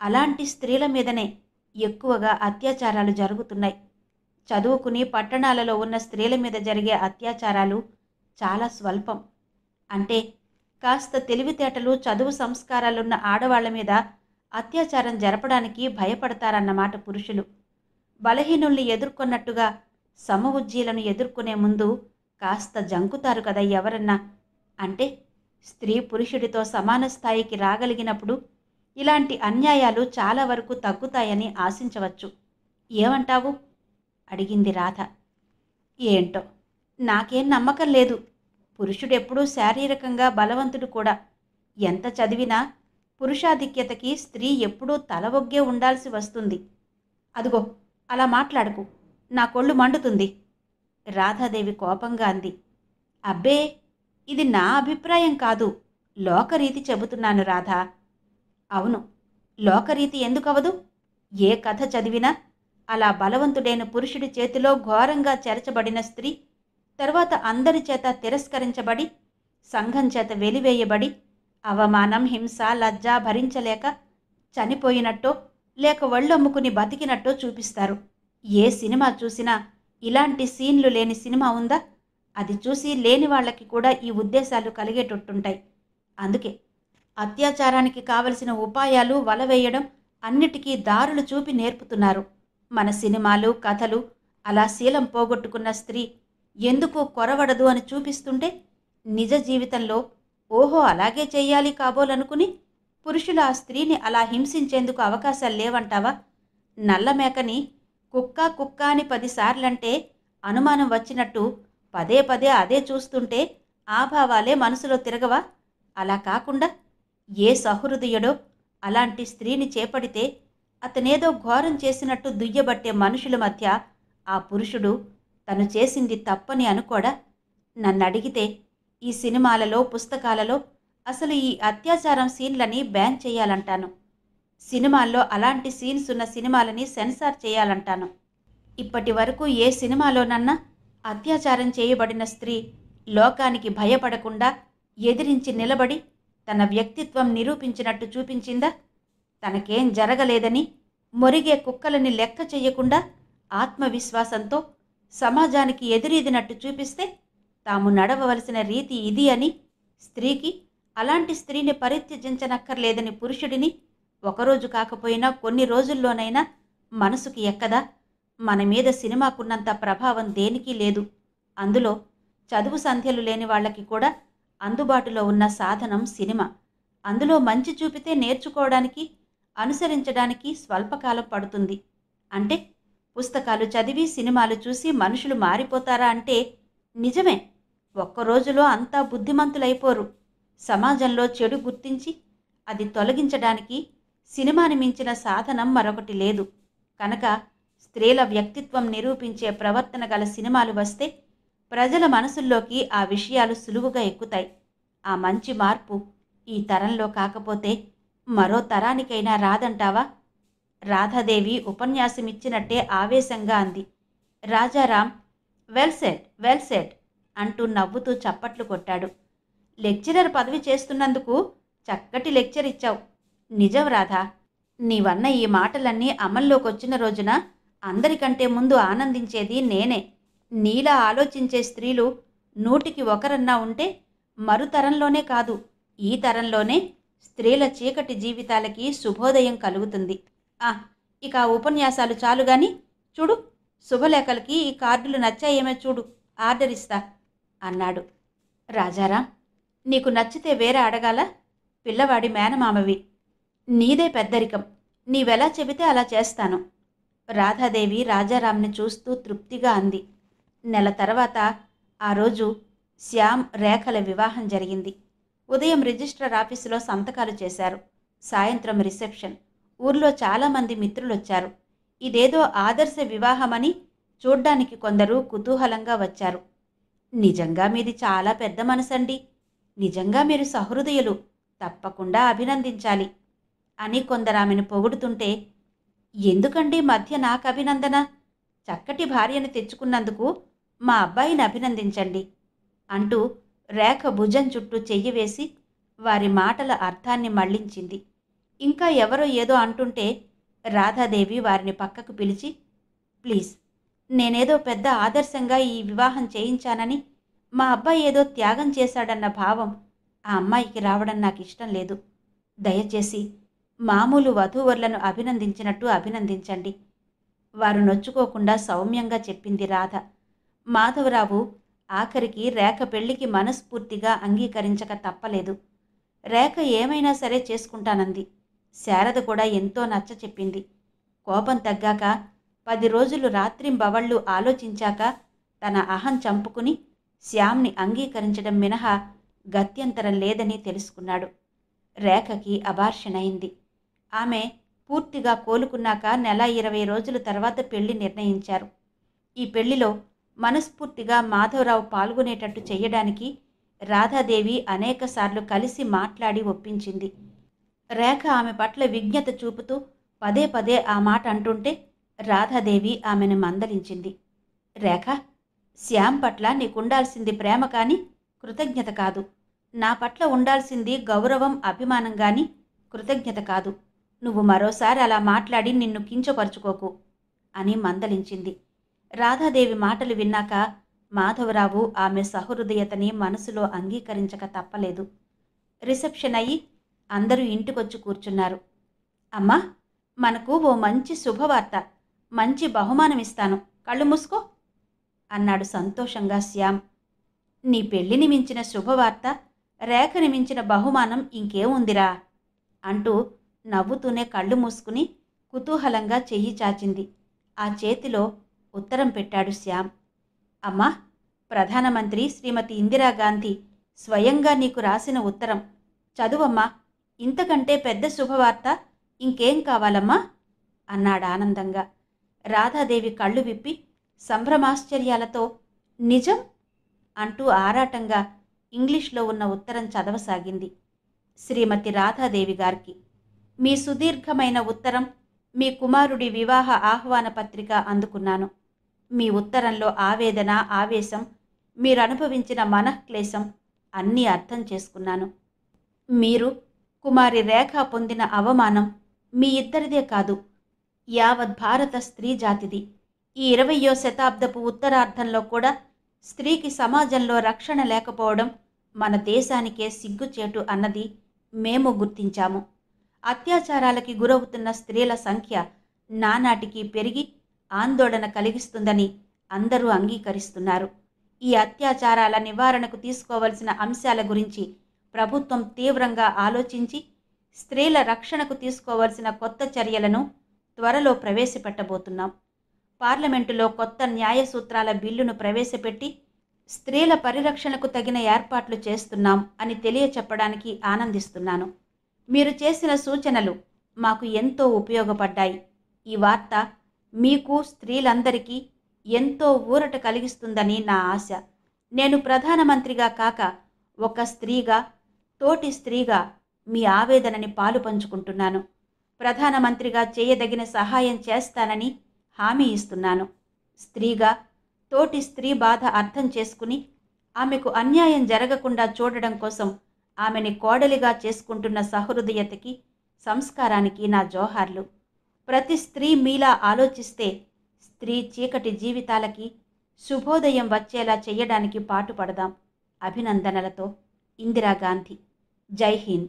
అలాంటి స్త్రీల మీదనే ఎక్కువగా అత్యాచారాలు జరుగుతున్నాయి. చదువుకుని పట్టణాలలో ఉన్న స్త్రీల మీద జరిగే అత్యాచారాలు చాలా స్వల్పం. అంటే కాస్త తెలివితేటలు చదువు సంస్కారాలున్న ఆడవాళ్ల మీద అత్యాచారం జరపడానికి భయపడతారన్నమాట పురుషులు. బలహీనుల్ని ఎదుర్కొన్నట్టుగా సమఉజ్జీలను ఎదుర్కొనే ముందు కాస్త జంకుతారు కదా ఎవరన్నా. అంటే స్త్రీ పురుషుడితో సమాన స్థాయికి రాగలిగినప్పుడు ఇలాంటి అన్యాయాలు చాలా వరకు తగ్గుతాయని ఆశించవచ్చు. ఏమంటావు? అడిగింది రాధ. ఏంటో నాకేం నమ్మకం లేదు. పురుషుడెప్పుడూ శారీరకంగా బలవంతుడు కూడా. ఎంత చదివినా పురుషాధిక్యతకి స్త్రీ ఎప్పుడూ తలవొగ్గే ఉండాల్సి వస్తుంది. అదుగో అలా మాట్లాడకు, నా కొళ్ళు మండుతుంది, రాధాదేవి కోపంగా అంది. అబ్బే, ఇది నా అభిప్రాయం కాదు, లోకరీతి చెబుతున్నాను రాధా. అవును, లోకరీతి ఎందుకవదు? ఏ కథ చదివినా అలా బలవంతుడైన పురుషుడి చేతిలో ఘోరంగా చెరచబడిన స్త్రీ తర్వాత అందరి చేత తిరస్కరించబడి సంఘం చేత వెలివేయబడి అవమానం, హింస, లజ్జ భరించలేక చనిపోయినట్టో లేక ఒళ్ళమ్ముకుని బతికినట్టో చూపిస్తారు. ఏ సినిమా చూసినా ఇలాంటి సీన్లు లేని సినిమా ఉందా? అది చూసి లేని వాళ్ళకి కూడా ఈ ఉద్దేశాలు కలిగేటట్టుంటాయి. అందుకే అత్యాచారానికి కావలసిన ఉపాయాలు, వలవేయడం అన్నిటికీ దారులు చూపి నేర్పుతున్నారు మన సినిమాలు, కథలు. అలా శీలం పోగొట్టుకున్న స్త్రీ ఎందుకు కొరవడదు అని చూపిస్తుంటే నిజ జీవితంలో ఓహో అలాగే చెయ్యాలి కాబోలనుకుని పురుషులు ఆ స్త్రీని అలా హింసించేందుకు అవకాశాలు లేవంటావా? నల్లమేకని కుక్క కుక్క అని 10 సార్లంటే అనుమానం వచ్చినట్టు పదే పదే అదే చూస్తుంటే ఆ భావాలే మనసులో తిరగవా? అలా కాకుండా ఏ సహృదయుడో అలాంటి స్త్రీని చేపడితే అతనేదో ఘోరం చేసినట్టు దుయ్యబట్టే మనుషుల మధ్య ఆ పురుషుడు తను చేసింది తప్పని అనుకోడా? నన్నడిగితే ఈ సినిమాలలో, పుస్తకాలలో అసలు ఈ అత్యాచారం సీన్లని బ్యాన్ చేయాలంటాను. సినిమాల్లో అలాంటి సీన్స్ ఉన్న సినిమాలని సెన్సార్ చేయాలంటాను. ఇప్పటి వరకు ఏ సినిమాలోనన్నా అత్యాచారం చేయబడిన స్త్రీ లోకానికి భయపడకుండా ఎదిరించి నిలబడి తన వ్యక్తిత్వం నిరూపించినట్టు చూపించిందా? తనకేం జరగలేదని మొరిగే కుక్కలని లెక్క చెయ్యకుండా ఆత్మవిశ్వాసంతో సమాజానికి ఎదురీదినట్టు చూపిస్తే తాము నడవవలసిన రీతి ఇది అని, స్త్రీకి అలాంటి స్త్రీని పరిత్యజించనక్కర్లేదని పురుషుడిని ఒకరోజు కాకపోయినా కొన్ని రోజుల్లోనైనా మనసుకి ఎక్కదా? మన మీద సినిమాకున్నంత ప్రభావం దేనికి లేదు. అందులో చదువు సంధ్యలు లేని వాళ్ళకి కూడా అందుబాటులో ఉన్న సాధనం సినిమా. అందులో మంచి చూపితే నేర్చుకోవడానికి, అనుసరించడానికి స్వల్పకాలం పడుతుంది. అంటే పుస్తకాలు చదివి సినిమాలు చూసి మనుషులు మారిపోతారా అంటే నిజమే, ఒక్కరోజులో అంతా బుద్ధిమంతులైపోరు. సమాజంలో చెడు గుర్తించి అది తొలగించడానికి సినిమాని మించిన సాధనం మరొకటి లేదు. కనుక స్త్రీల వ్యక్తిత్వం నిరూపించే ప్రవర్తన గల సినిమాలు వస్తే ప్రజల మనసుల్లోకి ఆ విషయాలు సులువుగా ఎక్కుతాయి. ఆ మంచి మార్పు ఈ తరంలో కాకపోతే మరో తరానికైనా రాదంటావా? రాధాదేవి ఉపన్యాసమిచ్చినట్టే ఆవేశంగా అంది. Rajaram well said, well said అంటూ నవ్వుతూ చప్పట్లు కొట్టాడు. లెక్చరర్ పదవి చేస్తున్నందుకు చక్కటి లెక్చర్ ఇచ్చావు. నిజం రాధా, నీవన్న ఈ మాటలన్నీ అమల్లోకొచ్చిన రోజున అందరికంటే ముందు ఆనందించేది నేనే. నీలా ఆలోచించే స్త్రీలు 100కి 1 ఉంటే మరుతరంలోనే కాదు, ఈ తరంలోనే స్త్రీల చీకటి జీవితాలకి శుభోదయం కలుగుతుంది. ఇక ఆ ఉపన్యాసాలు చాలుగాని చూడు, శుభలేఖలకి ఈ కార్డులు నచ్చాయేమో చూడు, ఆర్డర్ ఇస్తా అన్నాడు. రాజారాం, నీకు నచ్చితే వేరే అడగాల? పిల్లవాడి మేనమామవి, నీదే పెద్దరికం, నీవెలా చెబితే అలా చేస్తాను. రాధాదేవి రాజారాంని చూస్తూ తృప్తిగా అంది. నెల తర్వాత ఆ రోజు శ్యామ్, రేఖల వివాహం జరిగింది. ఉదయం రిజిస్ట్రార్ ఆఫీసులో సంతకాలు చేశారు. సాయంత్రం రిసెప్షన్. ఊర్లో చాలామంది మిత్రులొచ్చారు. ఇదేదో ఆదర్శ వివాహమని చూడ్డానికి కొందరు కుతూహలంగా వచ్చారు. నిజంగా మీది చాలా పెద్ద మనసండి, నిజంగా మీరు సహృదయులు, తప్పకుండా అభినందించాలి అని కొందరు ఆమెను పొగుడుతుంటే, ఎందుకండి మధ్య నాకు అభినందన? చక్కటి భార్యను తెచ్చుకున్నందుకు మా అబ్బాయిని అభినందించండి అంటూ రేఖ భుజం చుట్టూ చెయ్యి వేసి వారి మాటల అర్థాన్ని మళ్లించింది. ఇంకా ఎవరో ఏదో అంటుంటే రాధాదేవి వారిని పక్కకు పిలిచి, ప్లీజ్, నేనేదో పెద్ద ఆదర్శంగా ఈ వివాహం చేయించానని, మా అబ్బాయి ఏదో త్యాగం చేశాడన్న భావం ఆ అమ్మాయికి రావడం నాకు ఇష్టం లేదు. దయచేసి మామూలు వధూవరులను అభినందించినట్టు అభినందించండి. వారు నొచ్చుకోకుండా సౌమ్యంగా చెప్పింది రాధ. మాధవరావు ఆఖరికి రేఖ పెళ్లికి మనస్ఫూర్తిగా అంగీకరించక తప్పలేదు. రేఖ ఏమైనా సరే చేసుకుంటానంది. శారద కూడా ఎంతో నచ్చ చెప్పింది. కోపం తగ్గాక 10 రోజులు రాత్రింబవళ్ళు ఆలోచించాక తన అహం చంపుకుని శ్యామ్ని అంగీకరించడం మినహా గత్యంతరం లేదని తెలుసుకున్నాడు. రేఖకి అబార్షణయింది. ఆమె పూర్తిగా కోలుకున్నాక నెల 20 రోజుల తర్వాత పెళ్లి నిర్ణయించారు. ఈ పెళ్లిలో మనస్ఫూర్తిగా మాధవరావు పాల్గొనేటట్టు చెయ్యడానికి రాధాదేవి అనేకసార్లు కలిసి మాట్లాడి ఒప్పించింది. రేఖ ఆమె పట్ల విజ్ఞత చూపుతూ పదే పదే ఆ మాట అంటుంటే రాధాదేవి ఆమెను మందలించింది. రేఖ, శ్యామ్ పట్ల నీకుండాల్సింది ప్రేమ కాని కృతజ్ఞత కాదు. నా పట్ల ఉండాల్సింది గౌరవం, అభిమానం గాని కృతజ్ఞత కాదు. నువ్వు మరోసారి అలా మాట్లాడి నిన్ను కించపరుచుకోకు అని మందలించింది. రాధాదేవి మాటలు విన్నాక మాధవరావు ఆమె సహృదయతని మనసులో అంగీకరించక తప్పలేదు. రిసెప్షన్ అయ్యి అందరూ ఇంటికొచ్చి కూర్చున్నారు. అమ్మా, మనకు ఓ మంచి శుభవార్త, మంచి బహుమానం ఇస్తాను, కళ్ళు మూసుకో అన్నాడు సంతోషంగా శ్యామ్. నీ పెళ్లిని మించిన శుభవార్త, రేఖని మించిన బహుమానం ఇంకేముందిరా అంటూ నవ్వుతూనే కళ్ళు మూసుకుని కుతూహలంగా చెయ్యి చాచింది. ఆ చేతిలో ఉత్తరం పెట్టాడు శ్యామ్. అమ్మా, ప్రధానమంత్రి శ్రీమతి ఇందిరాగాంధీ స్వయంగా నీకు రాసిన ఉత్తరం. చదువమ్మా, ఇంతకంటే పెద్ద శుభవార్త ఇంకేం కావాలమ్మా అన్నాడు ఆనందంగా. రాధాదేవి కళ్ళు విప్పి సంభ్రమాశ్చర్యాలతో నిజం అంటూ ఆరాటంగా ఇంగ్లీష్లో ఉన్న ఉత్తరం చదవసాగింది. శ్రీమతి రాధాదేవి గారికి మీ సుదీర్ఘమైన ఉత్తరం, మీ కుమారుడి వివాహ ఆహ్వాన పత్రిక అందుకున్నాను. మీ ఉత్తరంలో ఆవేదన, ఆవేశం, మీరు అనుభవించిన మనఃక్లేశం అన్నీ అర్థం చేసుకున్నాను. మీరు కుమారి రేఖ పొందిన అవమానం మీ ఇద్దరిదే కాదు, యావత్ భారత స్త్రీ జాతిది. ఈ 20వ శతాబ్దపు ఉత్తరార్ధంలో కూడా స్త్రీకి సమాజంలో రక్షణ లేకపోవడం మన దేశానికే సిగ్గుచేటు అన్నది మేము గుర్తించాము. అత్యాచారాలకి గురవుతున్న స్త్రీల సంఖ్య నానాటికి పెరిగి ఆందోళన కలిగిస్తుందని అందరూ అంగీకరిస్తున్నారు. ఈ అత్యాచారాల నివారణకు తీసుకోవలసిన అంశాల గురించి ప్రభుత్వం తీవ్రంగా ఆలోచించి స్త్రీల రక్షణకు తీసుకోవలసిన కొత్త చర్యలను త్వరలో ప్రవేశపెట్టబోతున్నాం. పార్లమెంటులో కొత్త న్యాయ సూత్రాల బిల్లును ప్రవేశపెట్టి స్త్రీల పరిరక్షణకు తగిన ఏర్పాట్లు చేస్తున్నాం అని తెలియచెప్పడానికి ఆనందిస్తున్నాను. మీరు చేసిన సూచనలు మాకు ఎంతో ఉపయోగపడ్డాయి. ఈ వార్త మీకు, స్త్రీలందరికీ ఎంతో ఊరట కలిగిస్తుందని నా ఆశ. నేను ప్రధానమంత్రిగా కాక ఒక స్త్రీగా, తోటి స్త్రీగా మీ ఆవేదనని పాలు పంచుకుంటున్నాను. ప్రధానమంత్రిగా చేయదగిన సహాయం చేస్తానని హామీ ఇస్తున్నాను. స్త్రీగా తోటి స్త్రీ బాధ అర్థం చేసుకుని ఆమెకు అన్యాయం జరగకుండా చూడడం కోసం ఆమెని కోడలిగా చేసుకుంటున్న సహృదయతకి, సంస్కారానికి నా జోహార్లు. ప్రతి స్త్రీ మీలా ఆలోచిస్తే స్త్రీ చీకటి జీవితాలకి శుభోదయం వచ్చేలా చెయ్యడానికి పాటుపడదాం. అభినందనలతో ఇందిరాగాంధీ. జై హింద్.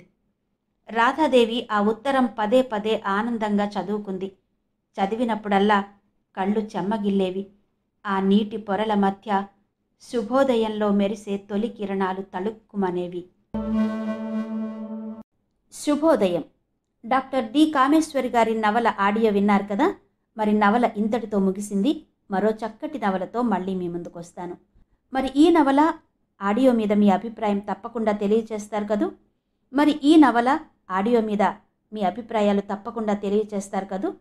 రాధాదేవి ఆ ఉత్తరం పదే పదే ఆనందంగా చదువుకుంది. చదివినప్పుడల్లా కళ్ళు చెమ్మగిల్లేవి. ఆ నీటి పొరల మధ్య శుభోదయంలో మెరిసే తొలి కిరణాలు తళుక్కుమనేవి. శుభోదయం. డాక్టర్ డి కామేశ్వరి గారి నవల ఆడియో విన్నారు కదా. మరి నవల ఇంతటితో ముగిసింది. మరో చక్కటి నవలతో మళ్ళీ మీ ముందుకు వస్తాను. మరి ఈ నవల ఆడియో మీద మీ అభిప్రాయం తప్పకుండా తెలియచేస్తారు కదూ. మరి ఈ నవల ఆడియో మీద మీ అభిప్రాయాలు తప్పకుండా తెలియచేస్తారు కదూ.